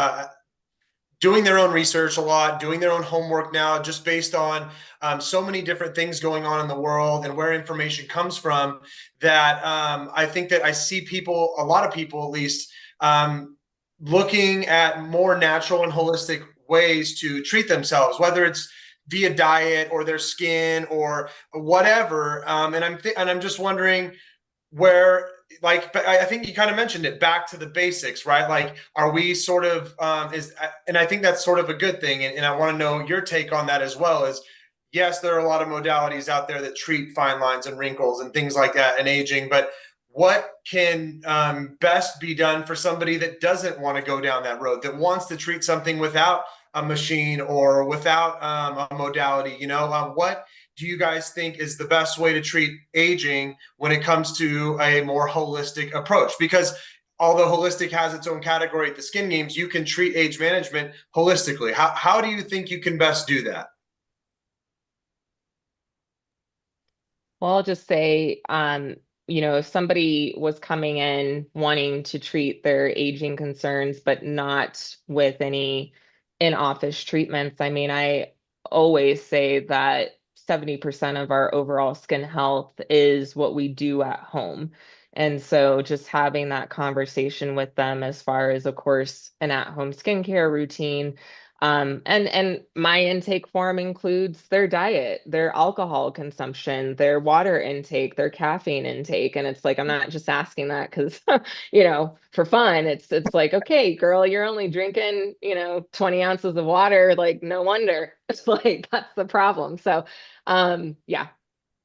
doing their own research a lot, doing their own homework now, just based on so many different things going on in the world and where information comes from, that I think that I see people, a lot of people at least, looking at more natural and holistic ways to treat themselves, whether it's via diet or their skin or whatever. And I'm just wondering where, like, I think you kind of mentioned it, back to the basics, right? Like, are we sort of and I think that's sort of a good thing, and I want to know your take on that as well. Is yes, there are a lot of modalities out there that treat fine lines and wrinkles and things like that and aging, but what can best be done for somebody that doesn't want to go down that road, that wants to treat something without a machine or without a modality? What do you guys think is the best way to treat aging when it comes to a more holistic approach? Because although holistic has its own category at the Skin Games, you can treat age management holistically. How do you think you can best do that? Well, I'll just say, if somebody was coming in wanting to treat their aging concerns, but not with any in-office treatments, I mean, I always say that 70% of our overall skin health is what we do at home. And so just having that conversation with them as far as, of course, an at-home skincare routine. And my intake form includes their diet, their alcohol consumption, their water intake, their caffeine intake. And it's like, I'm not just asking that because, for fun. It's like, okay, girl, you're only drinking, 20 ounces of water. Like, no wonder. It's like, that's the problem. So, yeah,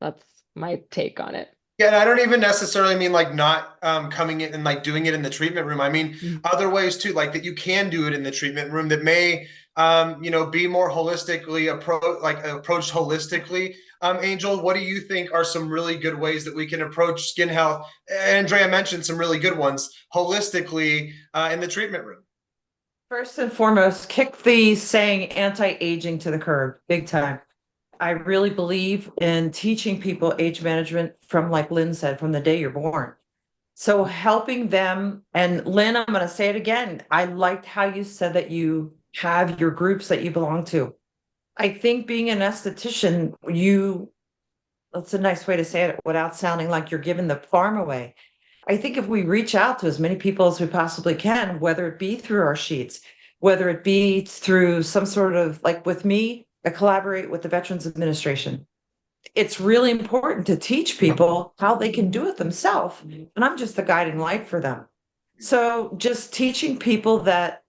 that's my take on it. Yeah, and I don't even necessarily mean like not coming in and like doing it in the treatment room. I mean other ways too, like that you can do it in the treatment room that may be more holistically approached holistically. Angel, what do you think are some really good ways that we can approach skin health? Andrea mentioned some really good ones holistically in the treatment room. First and foremost, kick the saying anti-aging to the curb, big time. I really believe in teaching people age management from, like Lynn said, from the day you're born. So helping them, and Lynn, I'm going to say it again. I liked how you said that you have your groups that you belong to. I think being an esthetician, that's a nice way to say it without sounding like you're giving the farm away. I think if we reach out to as many people as we possibly can, whether it be through our sheets, whether it be through some sort of, like with me, I collaborate with the Veterans Administration. It's really important to teach people how they can do it themselves. And I'm just the guiding light for them. So just teaching people that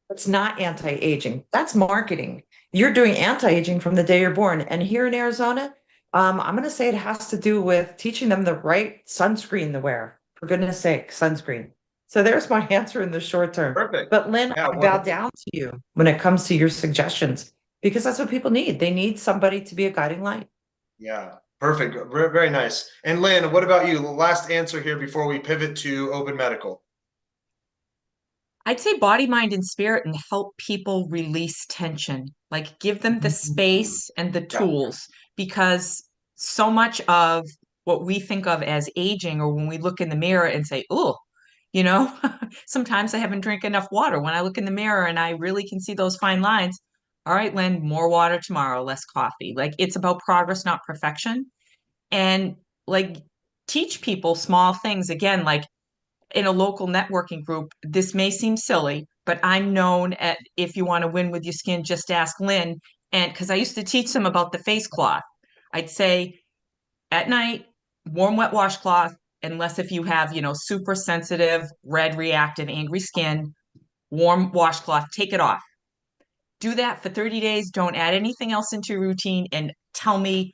it's not anti-aging. That's marketing. You're doing anti-aging from the day you're born. And here in Arizona, I'm going to say it has to do with teaching them the right sunscreen to wear. For goodness sake, sunscreen. So there's my answer in the short term. Perfect. But Lynn, Yeah, I bow down to you when it comes to your suggestions, because that's what people need. They need somebody to be a guiding light. Yeah, perfect. Very nice. And Lynn, what about you? Last answer here before we pivot to open medical. I'd say body, mind, and spirit and help people release tension. Like give them the space and the Yeah. tools because so much of what we think of as aging or when we look in the mirror and say, oh, you know, sometimes I haven't drank enough water. When I look in the mirror and I really can see those fine lines, all right, Lynn, more water tomorrow, less coffee. Like it's about progress, not perfection. And like teach people small things again, like in a local networking group, this may seem silly, but I'm known at if you want to win with your skin, just ask Lynn. And because I used to teach them about the face cloth, I'd say at night, warm, wet washcloth, unless if you have, super sensitive, red, reactive, angry skin, warm washcloth, take it off. Do that for 30 days. Don't add anything else into your routine and tell me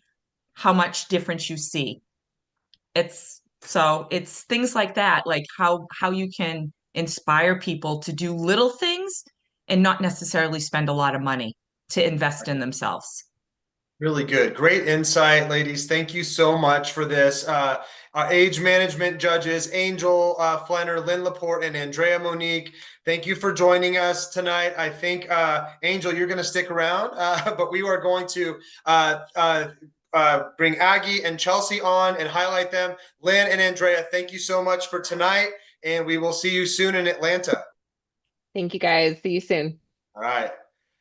how much difference you see. It's things like that, like how you can inspire people to do little things and not necessarily spend a lot of money to invest in themselves. Really good. Great insight, ladies. Thank you so much for this. Our age management judges, Angel Flenner, Lynn Laporte, and Andrea Monique. Thank you for joining us tonight. I think, Angel, you're going to stick around, but we are going to bring Aggie and Chelsea on and highlight them. Lynn and Andrea, thank you so much for tonight, and we will see you soon in Atlanta. Thank you guys. See you soon. All right.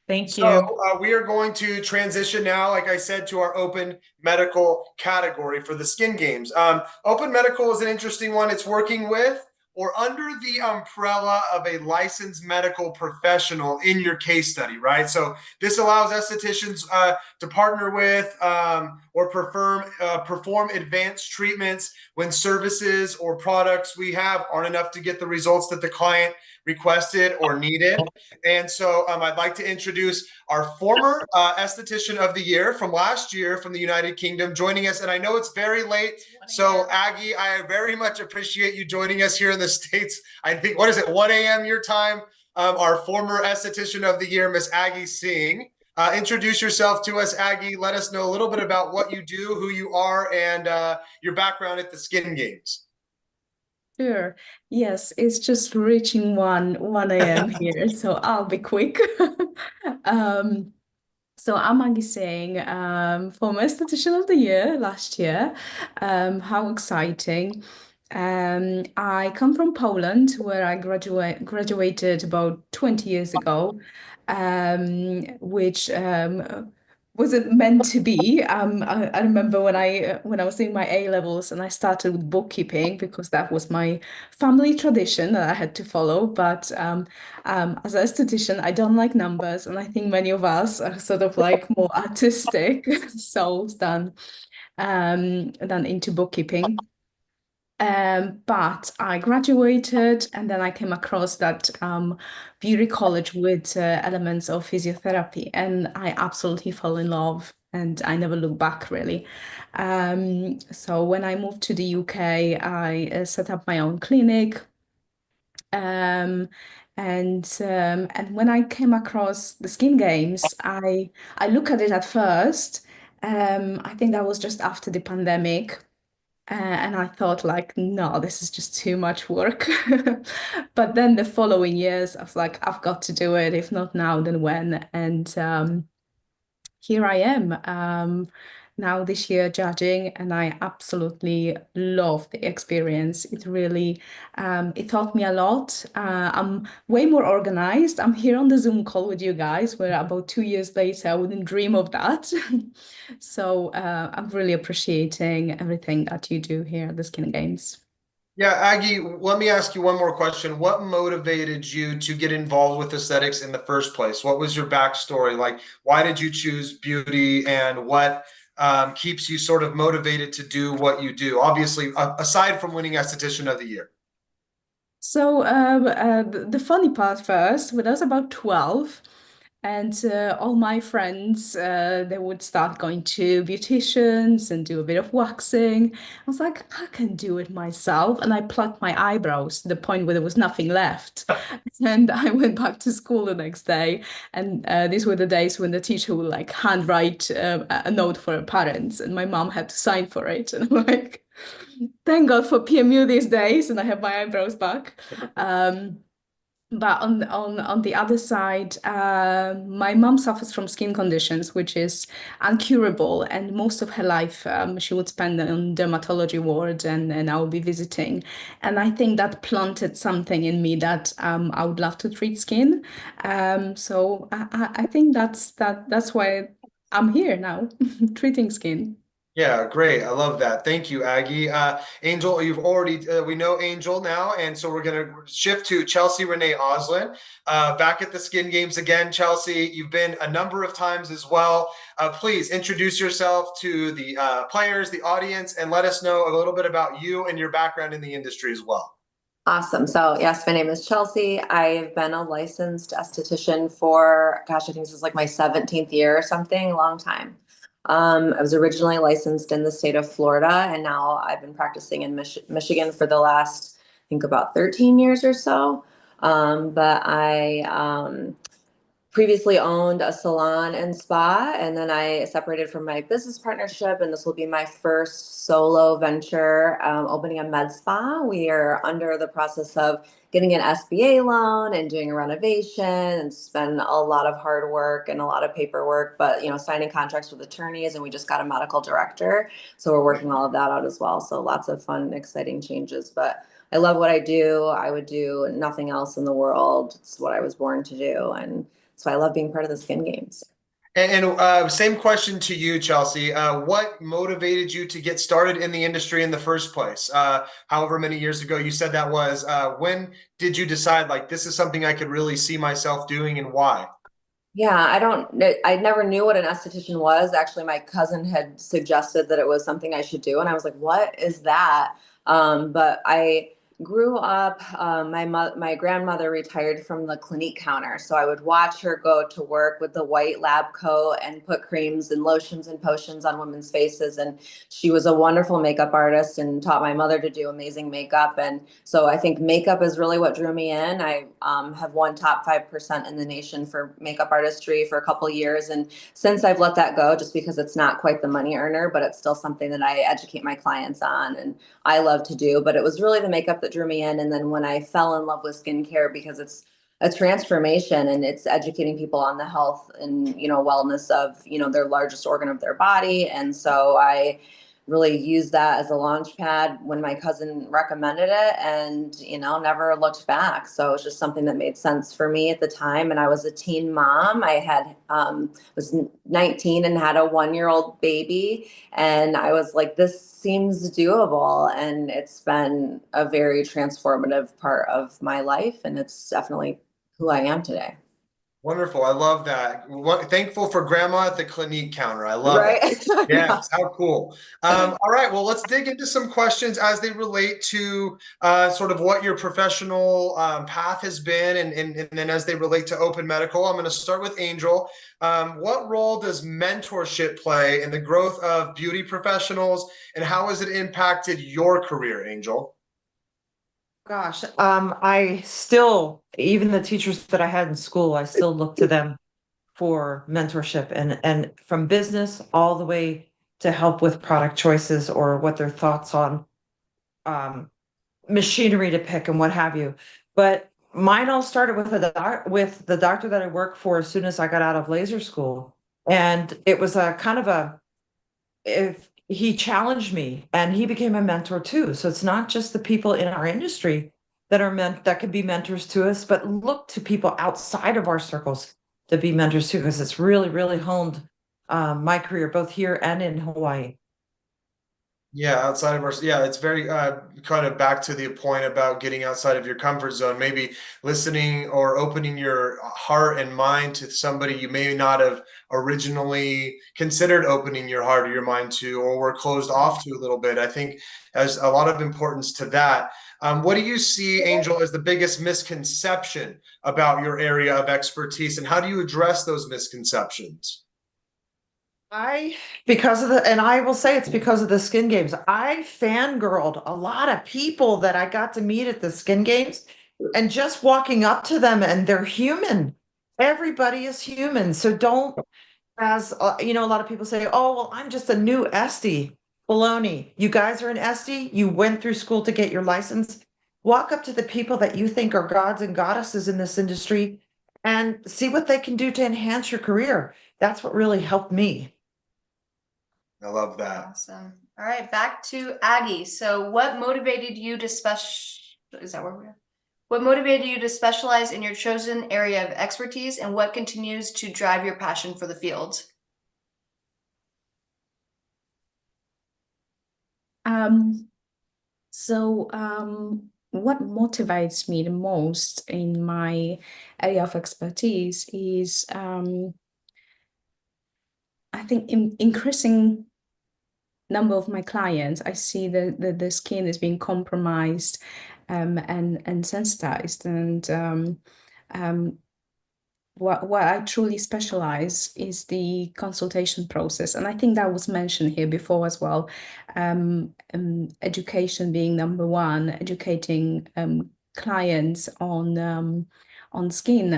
Thank So you. we are going to transition now, like I said, to our open medical category for the skin games. Open medical is an interesting one. It's working with or under the umbrella of a licensed medical professional in your case study, right? So this allows estheticians to partner with or perform advanced treatments when services or products we have aren't enough to get the results that the client requested or needed. And so I'd like to introduce our former esthetician of the year from last year from the United Kingdom joining us. And I know it's very late. So Aggie, I very much appreciate you joining us here in the States. I think, what is it, 1 a.m. your time? Our former esthetician of the year, Miss Aggie Singh. Introduce yourself to us, Aggie. Let us know a little bit about what you do, who you are, and your background at the Skin Games. Sure. Yes, it's just reaching 1 a.m. here, so I'll be quick. Um, so I'm Maggie Singh, former Esthetician of the Year last year. How exciting. I come from Poland, where I graduated about 20 years ago, which wasn't meant to be. I remember when I was doing my A levels and I started with bookkeeping because that was my family tradition that I had to follow. But as an esthetician, I don't like numbers, and I think many of us are sort of like more artistic souls than into bookkeeping. But I graduated and then I came across that beauty college with elements of physiotherapy, and I absolutely fell in love and I never looked back really. So when I moved to the UK, I set up my own clinic. Um, and when I came across the Skin Games, I look at it at first. I think that was just after the pandemic. And I thought like, no, this is just too much work. But then the following years, I was like, I've got to do it. If not now, then when? And here I am now this year judging, and I absolutely love the experience. It really it taught me a lot. I'm way more organized. I'm here on the Zoom call with you guys, where about 2 years later I wouldn't dream of that. So I'm really appreciating everything that you do here at the Skin Games. Yeah, Aggie, let me ask you one more question. What motivated you to get involved with aesthetics in the first place? What was your backstory? Like, why did you choose beauty, and what keeps you sort of motivated to do what you do? Obviously, aside from winning Esthetician of the Year. So the funny part first, when I was about 12, and all my friends, they would start going to beauticians and do a bit of waxing. I was like, I can do it myself. And I plucked my eyebrows to the point where there was nothing left. And I went back to school the next day. And these were the days when the teacher would like handwrite a note for her parents, and my mom had to sign for it. And I'm like, thank God for PMU these days, and I have my eyebrows back. But on the other side, my mom suffers from skin conditions, which is uncurable, and most of her life she would spend on dermatology ward, and I will be visiting. And I think that planted something in me that I would love to treat skin. So I think that's why I'm here now, treating skin. Yeah, great. I love that. Thank you, Aggie. Angel, you've already, we know Angel now, and so we're going to shift to Chelsea Renee Oslin. Back at the Skin Games again, Chelsea. You've been a number of times as well. Please introduce yourself to the players, the audience, and let us know a little bit about you and your background in the industry as well. Awesome. So yes, my name is Chelsea. I've been a licensed esthetician for, gosh, I think this is like my 17th year or something, a long time. I was originally licensed in the state of Florida, and now I've been practicing in Michigan for the last, I think about 13 years or so. But I previously owned a salon and spa, and then I separated from my business partnership, and this will be my first solo venture, opening a med spa. We are under the process of getting an SBA loan and doing a renovation, and it's been a lot of hard work and a lot of paperwork, but signing contracts with attorneys, and we just got a medical director, so we're working all of that out as well. So lots of fun, exciting changes, but I love what I do. I would do nothing else in the world. It's what I was born to do, and so I love being part of the Skin Games. And same question to you, Chelsea. What motivated you to get started in the industry in the first place? However many years ago you said that was. When did you decide, like, this is something I could really see myself doing, and why? Yeah, I never knew what an esthetician was. Actually, my cousin had suggested that it was something I should do, and I was like, what is that? But I grew up, my grandmother retired from the Clinique counter, so I would watch her go to work with the white lab coat and put creams and lotions and potions on women's faces. And she was a wonderful makeup artist and taught my mother to do amazing makeup. And so I think makeup is really what drew me in. I have won top 5% in the nation for makeup artistry for a couple of years. And since I've let that go, just because it's not quite the money earner, but it's still something that I educate my clients on and I love to do. But it was really the makeup that drew me in. And then when I fell in love with skincare, because it's a transformation and it's educating people on the health and wellness of their largest organ of their body. And so I really used that as a launch pad when my cousin recommended it, and never looked back. So it's just something that made sense for me at the time. And I was a teen mom. I had was 19 and had a 1-year-old baby, and I was like, this seems doable. And it's been a very transformative part of my life, and it's definitely who I am today. Wonderful. I love that. Thankful for grandma at the Clinique counter. I love it. Right? Yes, how cool. All right, well, let's dig into some questions as they relate to sort of what your professional path has been, and then as they relate to open medical. I'm going to start with Angel. What role does mentorship play in the growth of beauty professionals, and how has it impacted your career, Angel? Gosh, I still, even the teachers that I had in school, I still look to them for mentorship, and from business all the way to help with product choices or what their thoughts on um, machinery to pick and what have you. But mine all started with with the doctor that I worked for as soon as I got out of laser school, and it was a kind of a, if he challenged me and he became a mentor too. So it's not just the people in our industry that are meant that can be mentors to us, but look to people outside of our circles to be mentors too, because it's really, really honed my career both here and in Hawaii. Yeah, outside of our, yeah, it's very kind of back to the point about getting outside of your comfort zone, maybe listening or opening your heart and mind to somebody you may not have originally considered opening your heart or your mind to, or were closed off to a little bit. I think there's a lot of importance to that. What do you see, Angel, as the biggest misconception about your area of expertise, and how do you address those misconceptions? Because of and I will say it's because of the skin games. I fangirled a lot of people that I got to meet at the skin games and just walking up to them and they're human. Everybody is human. So don't, a lot of people say, oh, well, I'm just a new Esty. Baloney. You guys are an Esty. You went through school to get your license. Walk up to the people that you think are gods and goddesses in this industry and see what they can do to enhance your career. That's what really helped me. I love that. Awesome. All right, back to Aggie. So what motivated you to is that where we're at? What motivated you to specialize in your chosen area of expertise, and what continues to drive your passion for the field? What motivates me the most in my area of expertise is, I think, increasing number of my clients. I see the skin is being compromised, and sensitized, and what I truly specialize is the consultation process. And I think that was mentioned here before as well. Education being number one, educating clients on skin.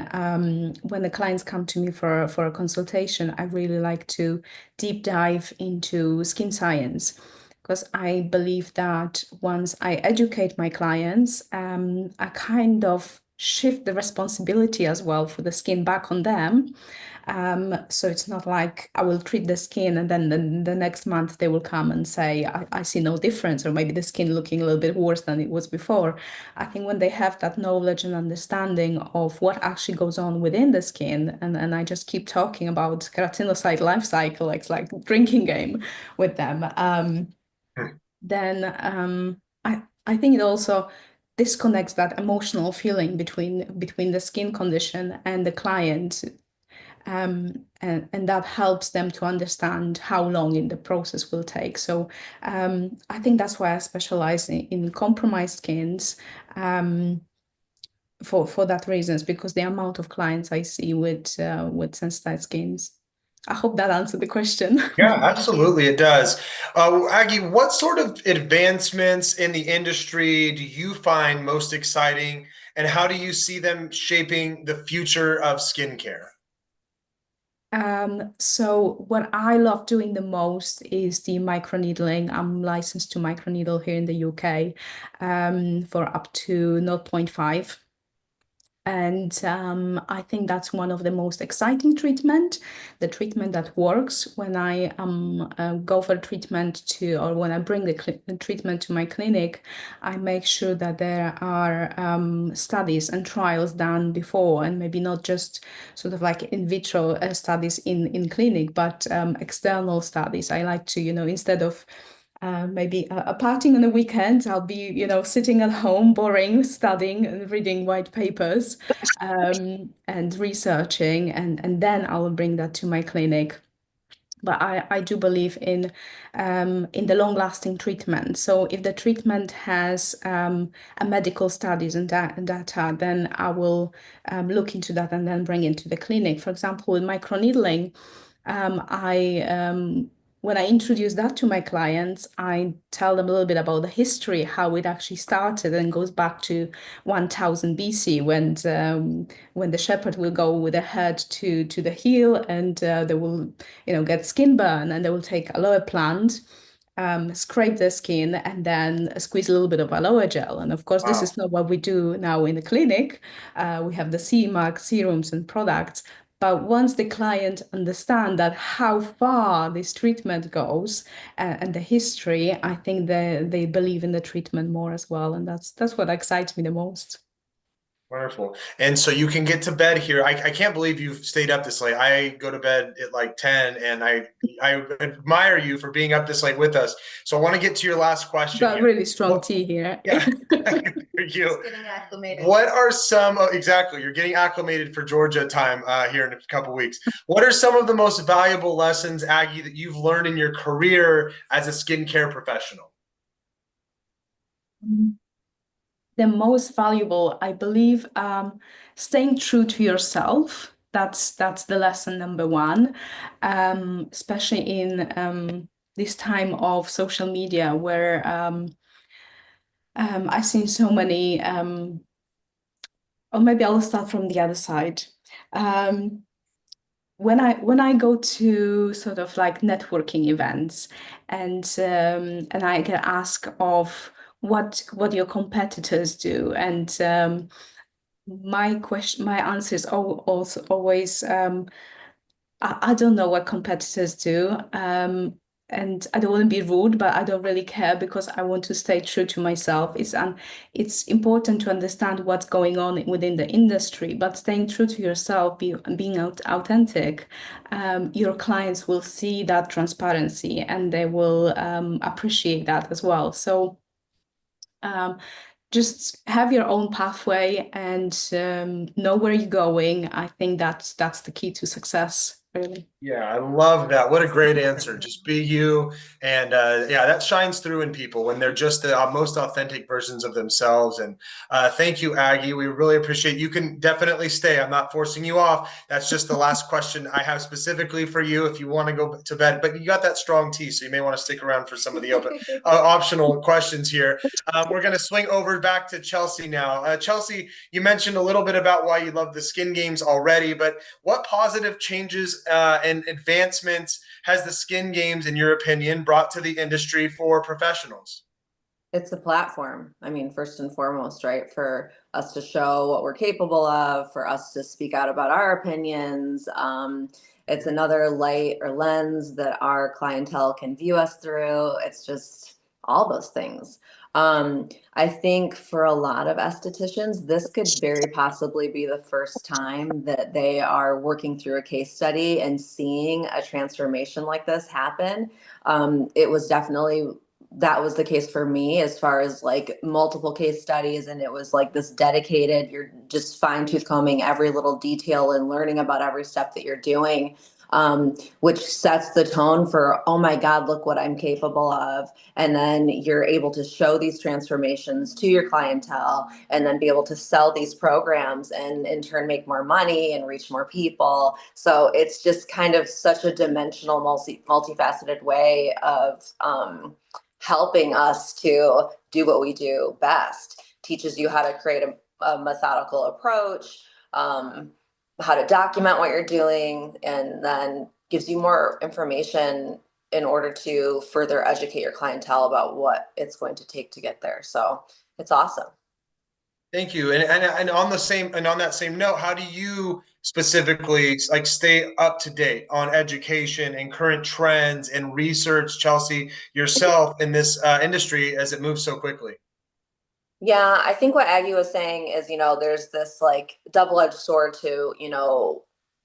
When the clients come to me for a consultation, I really like to deep dive into skin science, because I believe that once I educate my clients, I kind of shift the responsibility as well for the skin back on them. So it's not like I will treat the skin and then the next month they will come and say, I see no difference, or maybe the skin looking a little bit worse than it was before. I think when they have that knowledge and understanding of what actually goes on within the skin, and I just keep talking about keratinocyte life cycle, it's like drinking game with them, then I think it also disconnects that emotional feeling between the skin condition and the client, and that helps them to understand how long in the process will take. So I think that's why I specialize in compromised skins, for that reasons, because the amount of clients I see with sensitized skins. I hope that answered the question. Yeah, absolutely, it does. Aggie, what sort of advancements in the industry do you find most exciting, and how do you see them shaping the future of skincare? So what I love doing the most is the microneedling. I'm licensed to microneedle here in the UK, for up to zero point 0.5. And I think that's one of the most exciting treatment, the treatment that works. When I go for treatment or when I bring the treatment to my clinic, I make sure that there are studies and trials done before, and maybe not just sort of like in vitro studies in clinic, but external studies. I like to, instead of maybe a partying on the weekends, I'll be, sitting at home, boring, studying and reading white papers, and researching, and then I will bring that to my clinic. But I do believe in the long-lasting treatment. So if the treatment has a medical studies and data, then I will look into that and then bring it to the clinic. For example, with microneedling, when I introduce that to my clients, I tell them a little bit about the history, how it actually started, and goes back to 1000 BC, when the shepherd will go with the head to the heel, and they will, get skin burn, and they will take aloe plant, scrape the skin, and then squeeze a little bit of aloe gel. And of course, this Wow. is not what we do now in the clinic. We have the CE mark serums and products. But once the client understand that how far this treatment goes, and the history, I think they believe in the treatment more as well. And that's what excites me the most. Wonderful. And so you can get to bed here. I can't believe you've stayed up this late. I go to bed at like 10 and I admire you for being up this late with us. So I want to get to your last question Got here. really strong tea here. Yeah. Thank you. Just getting acclimated. What are some, exactly, you're getting acclimated for Georgia time here in a couple weeks. What are some of the most valuable lessons, Aggie, that you've learned in your career as a skincare professional? The most valuable, I believe, staying true to yourself. That's the lesson number one, especially in this time of social media where I've seen so many, or maybe I'll start from the other side. When I go to sort of like networking events and I get asked of what your competitors do, and my answer is also always I don't know what competitors do. And I don't want to be rude, but I don't really care because I want to stay true to myself. It's important to understand what's going on within the industry, but staying true to yourself, being authentic, your clients will see that transparency and they will appreciate that as well. So just have your own pathway and know where you're going. I think that's the key to success, really. Yeah, I love that. What a great answer. Just be you. And yeah, that shines through in people when they're just the most authentic versions of themselves. And thank you, Aggie. We really appreciate you. Can definitely stay. I'm not forcing you off. That's just the last question I have specifically for you if you want to go to bed. But you got that strong tea, so you may want to stick around for some of the optional questions here. We're going to swing over back to Chelsea now. Chelsea, you mentioned a little bit about why you love the skin games already, but what positive changes and advancements has the skin games, in your opinion, brought to the industry for professionals? It's a platform. I mean, first and foremost, right? For us to show what we're capable of, for us to speak out about our opinions. It's another light or lens that our clientele can view us through. It's just all those things. I think for a lot of estheticians, this could very possibly be the first time that they are working through a case study and seeing a transformation like this happen. It was definitely that was the case for me as far as like multiple case studies. And it was like this dedicated, you're just fine tooth combing every little detail and learning about every step that you're doing, which sets the tone for, oh my God, look what I'm capable of. And then you're able to show these transformations to your clientele and then be able to sell these programs and in turn make more money and reach more people. So it's just kind of such a dimensional, multifaceted way of, helping us to do what we do best. Teaches you how to create a methodical approach, how to document what you're doing, and then gives you more information in order to further educate your clientele about what it's going to take to get there. So it's awesome. Thank you. And on that same note, how do you specifically like stay up to date on education and current trends and research, Chelsea, yourself in this industry as it moves so quickly? Yeah, I think what Aggie was saying is, there's this like double-edged sword to,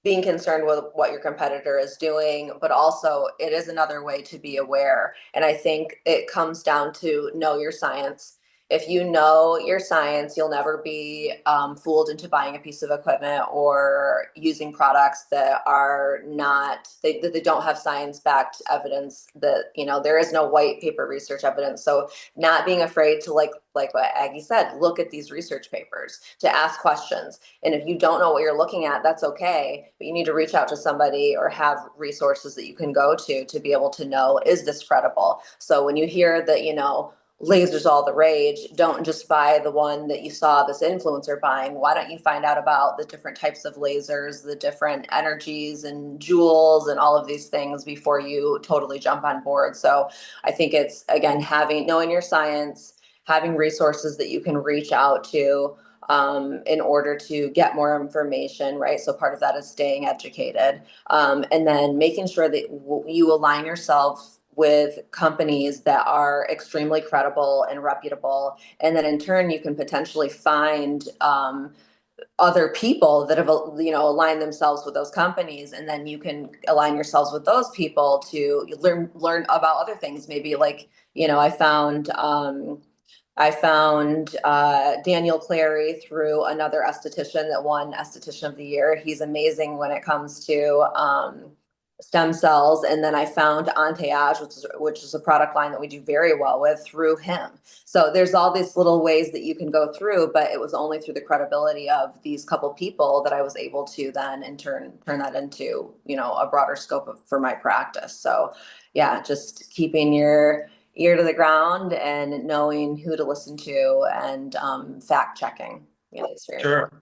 being concerned with what your competitor is doing, but also it is another way to be aware. And I think it comes down to know your science. If you know your science, you'll never be fooled into buying a piece of equipment or using products that are not, they don't have science-backed evidence that, there is no white paper research evidence. So not being afraid to like what Aggie said, look at these research papers, to ask questions. And if you don't know what you're looking at, that's okay, but you need to reach out to somebody or have resources that you can go to be able to know, is this credible? So when you hear that, lasers all the rage, don't just buy the one that you saw this influencer buying. Why don't you find out about the different types of lasers, the different energies and joules and all of these things before you totally jump on board? So I think it's, again, knowing your science, having resources that you can reach out to in order to get more information, right? So part of that is staying educated, and then making sure that you align yourself with companies that are extremely credible and reputable. And then in turn, you can potentially find other people that have, aligned themselves with those companies, and then you can align yourselves with those people to learn about other things. Maybe like, I found Daniel Clary through another esthetician that won Esthetician of the Year. He's amazing when it comes to stem cells. And then I found Anteage, which is a product line that we do very well with, through him. So there's all these little ways that you can go through, but it was only through the credibility of these couple people that I was able to then in turn turn that into, a broader scope for my practice. So yeah, just keeping your ear to the ground and knowing who to listen to, and fact checking. It's very important.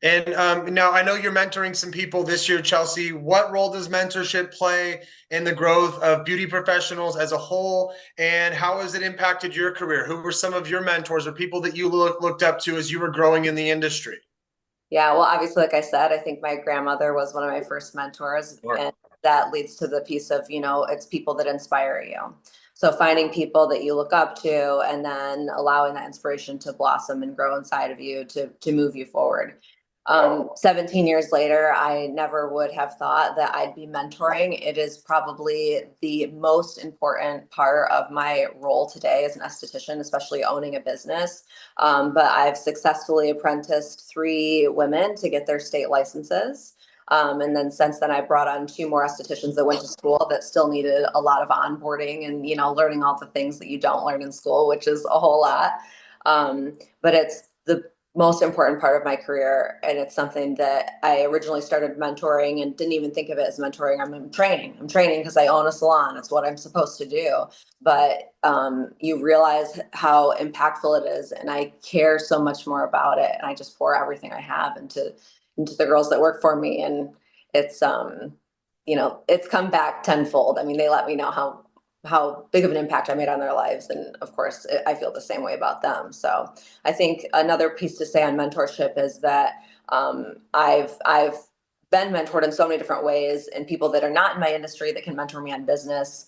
And now I know you're mentoring some people this year, Chelsea. What role does mentorship play in the growth of beauty professionals as a whole? And how has it impacted your career? Who were some of your mentors or people that you looked up to as you were growing in the industry? Yeah, well, obviously, like I said, I think my grandmother was one of my first mentors. Sure. And that leads to the piece of, it's people that inspire you. So finding people that you look up to and then allowing that inspiration to blossom and grow inside of you to move you forward. 17 years later, I never would have thought that I'd be mentoring. It is probably the most important part of my role today as an esthetician, especially owning a business. But I've successfully apprenticed 3 women to get their state licenses. And then since then, I brought on 2 more estheticians that went to school that still needed a lot of onboarding and, learning all the things that you don't learn in school, which is a whole lot. But it's the most important part of my career. And it's something that I originally started mentoring and didn't even think of it as mentoring. I'm training because I own a salon. It's what I'm supposed to do. But you realize how impactful it is. And I care so much more about it. And I just pour everything I have into the girls that work for me. And it's, it's come back tenfold. I mean, they let me know how big of an impact I made on their lives. And of course, I feel the same way about them. So I think another piece to say on mentorship is that I've been mentored in so many different ways, and people that are not in my industry that can mentor me on business,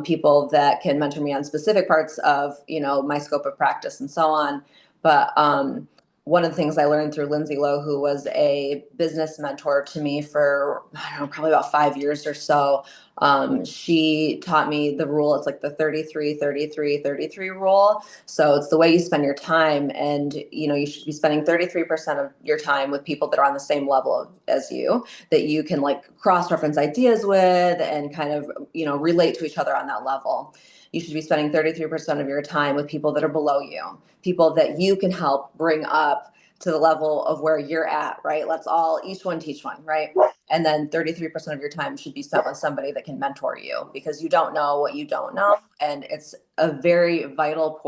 people that can mentor me on specific parts of, my scope of practice and so on. But one of the things I learned through Lindsay Lowe, who was a business mentor to me for, I don't know, probably about 5 years or so. She taught me the rule. It's like the 33-33-33 rule. So it's the way you spend your time. And, you should be spending 33% of your time with people that are on the same level as you, that you can like cross-reference ideas with and kind of, relate to each other on that level. You should be spending 33% of your time with people that are below you, people that you can help bring up to the level of where you're at, right? Let's all each one teach one, right? And then 33% of your time should be spent with somebody that can mentor you, because you don't know what you don't know. And it's a very vital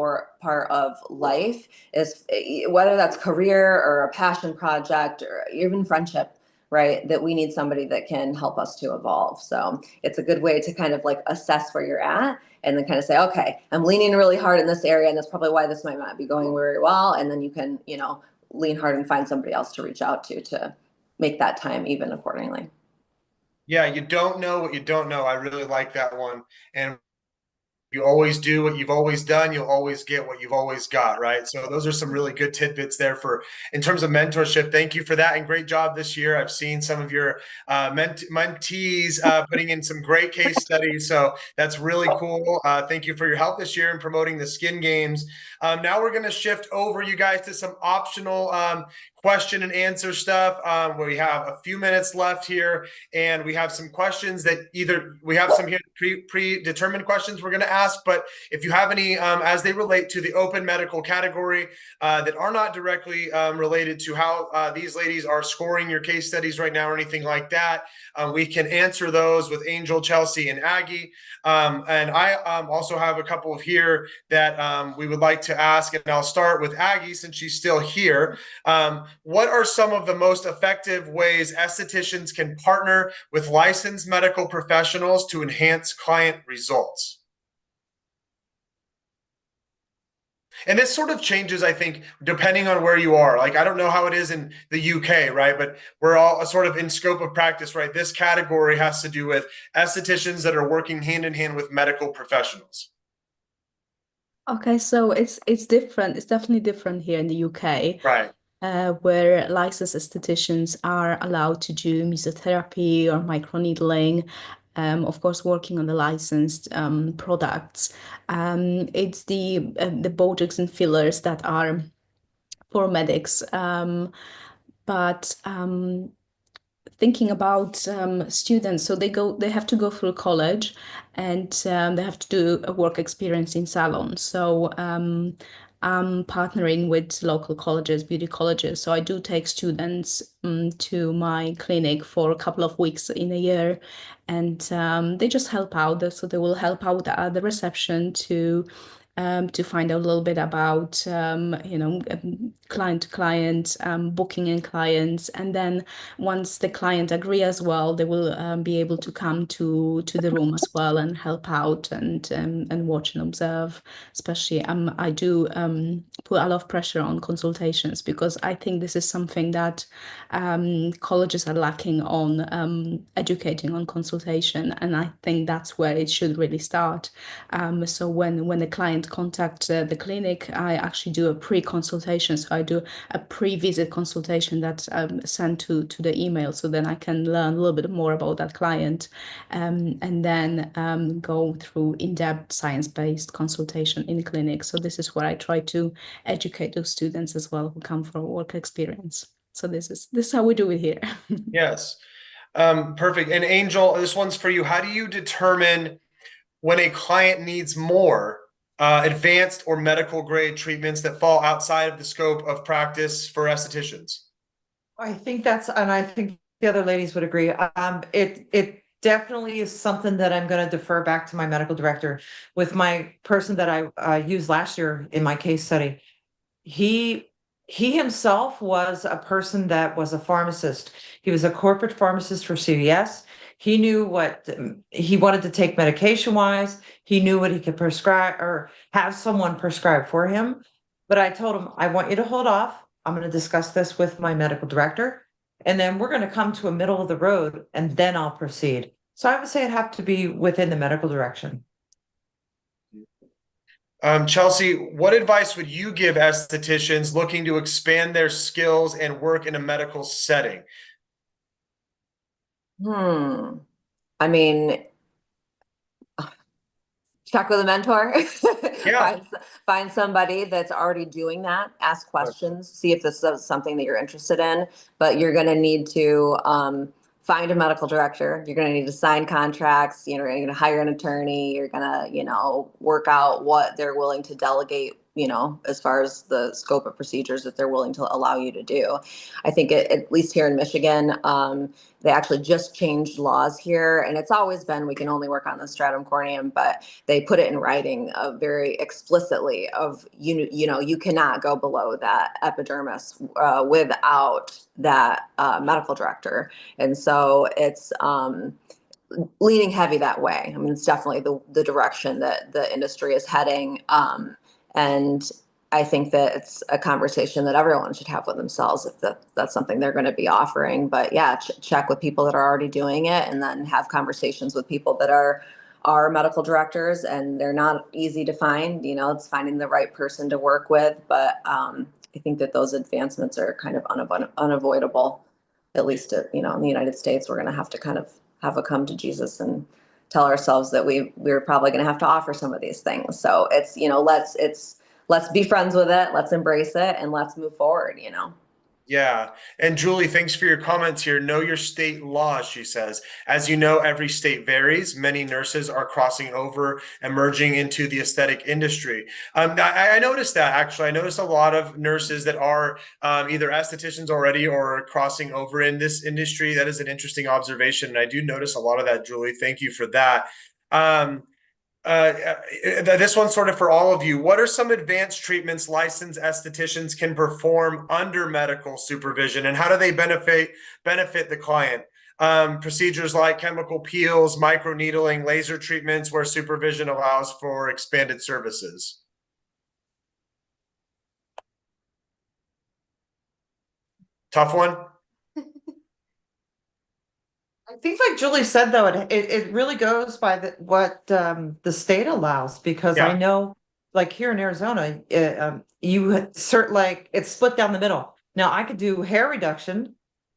part of life, is whether that's career or a passion project or even friendship, right? That we need somebody that can help us to evolve. So it's a good way to kind of like assess where you're at and then kind of say, okay, I'm leaning really hard in this area, and that's probably why this might not be going very well. And then you can, lean hard and find somebody else to reach out to make that time even accordingly. Yeah, you don't know what you don't know. I really like that one. And you always do what you've always done, you'll always get what you've always got, right? So those are some really good tidbits there for in terms of mentorship. Thank you for that, and great job this year. I've seen some of your mentees putting in some great case studies, so that's really cool. Thank you for your help this year in promoting the Skin Games. Now we're going to shift over, you guys, to some optional question and answer stuff. We have a few minutes left here, and we have some questions that either we have some here predetermined questions we're going to ask, but if you have any as they relate to the open medical category that are not directly related to how these ladies are scoring your case studies right now or anything like that, we can answer those with Angel, Chelsea, and Aggie. And I also have a couple of here that we would like to ask, and I'll start with Aggie since she's still here. What are some of the most effective ways estheticians can partner with licensed medical professionals to enhance client results? And this sort of changes, I think, depending on where you are. Like, I don't know how it is in the UK, right? But we're all sort of in scope of practice, right? This category has to do with estheticians that are working hand in hand with medical professionals. Okay, so it's different. It's definitely different here in the UK. Right. where licensed estheticians are allowed to do mesotherapy or microneedling. Of course, working on the licensed products. It's the Botox and fillers that are for medics. But thinking about students, so they have to go through college, and they have to do a work experience in salon. So I'm partnering with local colleges, beauty colleges. So I do take students to my clinic for a couple of weeks in a year, and they just help out. So they will help out at the reception to find out a little bit about client to client, booking in clients, and then once the client agree as well, they will be able to come to the room as well and help out and watch and observe. Especially, I do put a lot of pressure on consultations, because I think this is something that colleges are lacking on, educating on consultation, and I think that's where it should really start. So when the client contacts the clinic, I actually do a pre-consultation. So I do a pre-visit consultation that's sent to the email, so then I can learn a little bit more about that client, and then go through in-depth science-based consultation in the clinic. So this is where I try to educate those students as well who come for work experience. So this is how we do it here. Yes. Perfect. And Angel, this one's for you. How do you determine when a client needs more advanced or medical grade treatments that fall outside of the scope of practice for estheticians? I think and I think the other ladies would agree. It definitely is something that I'm going to defer back to my medical director. With my person that I used last year in my case study, he he himself was a person that was a pharmacist. He was a corporate pharmacist for CVS. He knew what he wanted to take medication wise. He knew what he could prescribe or have someone prescribe for him. But I told him, I want you to hold off. I'm going to discuss this with my medical director. And then we're going to come to a middle of the road and then I'll proceed. So I would say it'd have to be within the medical direction. Chelsea, what advice would you give estheticians looking to expand their skills and work in a medical setting? I mean, check with a mentor. Yeah. Find somebody that's already doing that. Ask questions. See if this is something that you're interested in. But you're going to need to find a medical director. You're going to need to sign contracts. You're going to hire an attorney. You're going to, work out what they're willing to delegate, as far as the scope of procedures that they're willing to allow you to do. I think at least here in Michigan, they actually just changed laws here, and it's always been we can only work on the stratum corneum, but they put it in writing very explicitly of you cannot go below that epidermis without that medical director, and so it's leaning heavy that way. I mean, it's definitely the direction that the industry is heading, and I think that it's a conversation that everyone should have with themselves if that's something they're going to be offering. But yeah, check with people that are already doing it, and then have conversations with people that are medical directors, and they're not easy to find. It's finding the right person to work with. But I think that those advancements are kind of unavoidable, at least in the United States. We're going to have to kind of have a come to Jesus and tell ourselves that we're probably going to have to offer some of these things. So it's let's be friends with it. Let's embrace it, and let's move forward. Yeah. And Julie, thanks for your comments here. Know your state laws, she says. As you know, every state varies. Many nurses are crossing over and merging into the aesthetic industry. I noticed that actually. I noticed a lot of nurses that are either estheticians already or crossing over in this industry. That is an interesting observation. And I do notice a lot of that, Julie. Thank you for that. Uh, this one's sort of for all of you. What are some advanced treatments licensed estheticians can perform under medical supervision, and how do they benefit the client? Procedures like chemical peels, microneedling, laser treatments, where supervision allows for expanded services. Tough one. I think like Julie said, though, it really goes by what the state allows, because I Yeah. know like here in Arizona, you certain like it's split down the middle. Now I could do hair reduction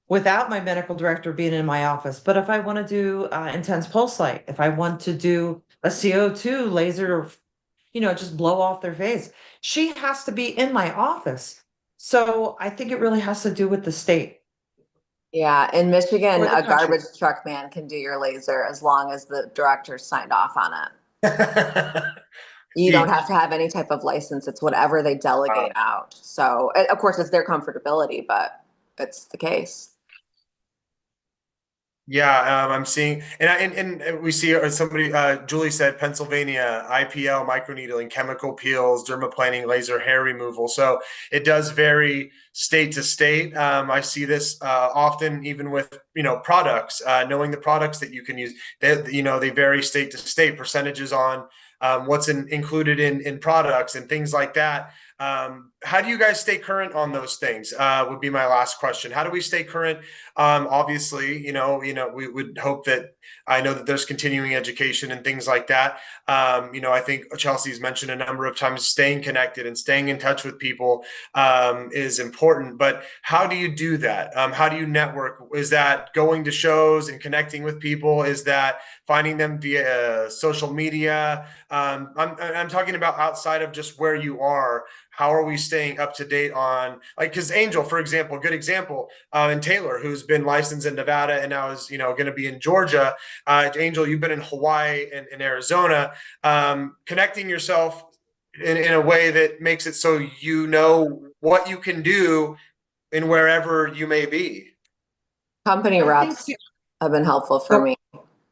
without my medical director being in my office. But if I want to do intense pulse light, if I want to do a CO2 laser, just blow off their face, she has to be in my office. So I think it really has to do with the state Yeah, in Michigan, or the a country. garbage truck man can do your laser as long as the director signed off on it. You don't have to have any type of license. It's whatever they delegate out. So, of course, it's their comfortability, but it's the case. Yeah, I'm seeing, and we see somebody, Julie said Pennsylvania, IPL, microneedling, chemical peels, dermaplaning, laser hair removal. So it does vary state to state. I see this often, even with products, knowing the products that you can use. They vary state to state. Percentages on what's included in products and things like that. How do you guys stay current on those things? Would be my last question. How do we stay current? Obviously, we would hope that, I know that there's continuing education and things like that. I think Chelsea's mentioned a number of times staying connected and staying in touch with people is important. But how do you do that? How do you network? Is that going to shows and connecting with people? Is that finding them via social media? I'm talking about outside of just where you are. How are we staying up to date on, like, because Angel, for example, good example, and Taylor, who's been licensed in Nevada and now is going to be in Georgia. Angel, you've been in Hawaii and in Arizona. Connecting yourself in a way that makes it so you know what you can do in wherever you may be. Company reps have been helpful for me.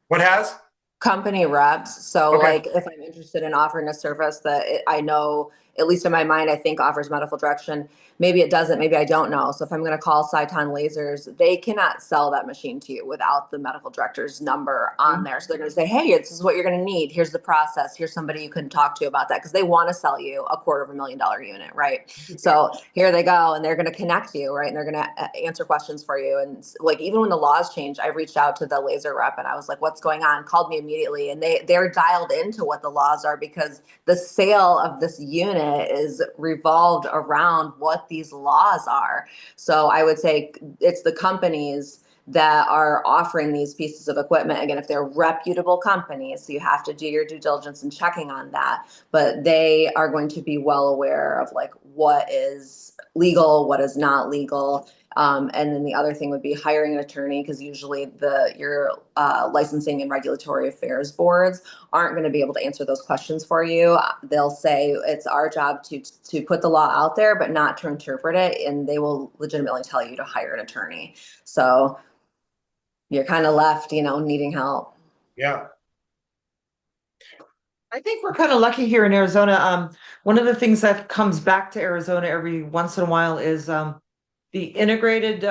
What has? Company reps. So Okay. like if I'm interested in offering a service that I know, at least in my mind, I think offers medical direction, maybe it doesn't, maybe I don't know. So if I'm going to call Sciton Lasers, they cannot sell that machine to you without the medical director's number on there. So they're going to say, hey, this is what you're going to need. Here's the process. Here's somebody you can talk to about that, because they want to sell you a $250,000 unit, right? So here they go, and they're going to connect you, right? And they're going to answer questions for you. And like, even when the laws changed, I reached out to the laser rep and I was like, what's going on? Called me immediately. And they're dialed into what the laws are, because the sale of this unit is revolved around what these laws are. So I would say it's the companies that are offering these pieces of equipment. Again, if they're reputable companies, so you have to do your due diligence and checking on that, but they are going to be well aware of like what is legal, what is not legal. And then the other thing would be hiring an attorney, because usually your licensing and regulatory affairs boards aren't going to be able to answer those questions for you. They'll say it's our job to put the law out there, but not to interpret it, and they will legitimately tell you to hire an attorney. So you're kind of left, needing help. Yeah. I think we're kind of lucky here in Arizona. One of the things that comes back to Arizona every once in a while is the integrated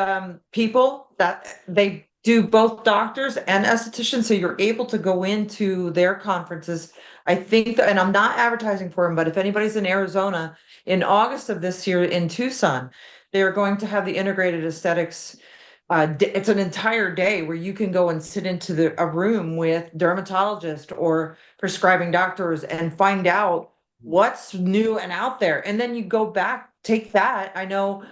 people that they do both doctors and estheticians. So you're able to go into their conferences. I think, and I'm not advertising for them, but if anybody's in Arizona in August of this year in Tucson, they're going to have the integrated aesthetics. It's an entire day where you can go and sit into a room with dermatologists or prescribing doctors and find out what's new and out there. And then you go back, take that. I know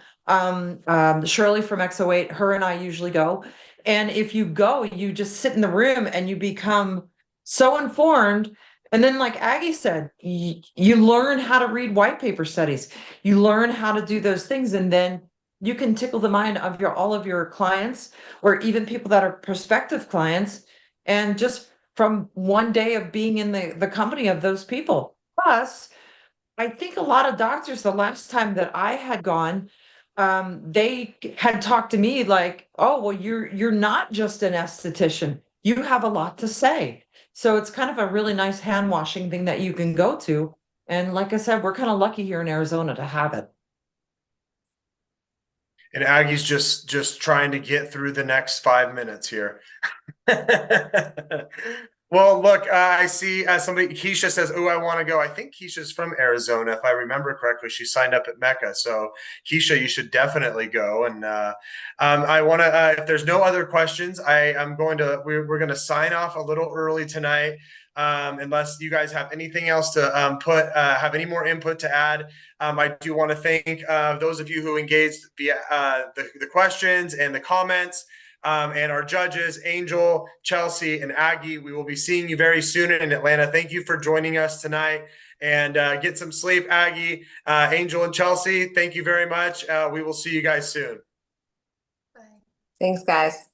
Shirley from XO8, her and I usually go. And if you go, you just sit in the room and you become so informed. And then, like Aggie said, you learn how to read white paper studies. You learn how to do those things. And then you can tickle the mind of all of your clients, or even people that are prospective clients. And just from one day of being in the company of those people. Plus, I think a lot of doctors, the last time that I had gone, they had talked to me like, oh, well, you're not just an esthetician. You have a lot to say. So it's kind of a really nice hand washing thing that you can go to. And like I said, we're kind of lucky here in Arizona to have it. And Aggie's just trying to get through the next 5 minutes here. Well, look, I see somebody, Keisha says, oh, I want to go. I think Keisha's from Arizona, if I remember correctly. She signed up at Mecca. So, Keisha, you should definitely go. And I want to, if there's no other questions, we're going to sign off a little early tonight. unless you guys have anything else to have any more input to add. I do want to thank those of you who engaged via the questions and the comments, and our judges, Angel, Chelsea, and Aggie. We will be seeing you very soon in Atlanta. Thank you for joining us tonight, and get some sleep, Aggie, Angel, and Chelsea. Thank you very much. We will see you guys soon. Bye. Thanks, guys.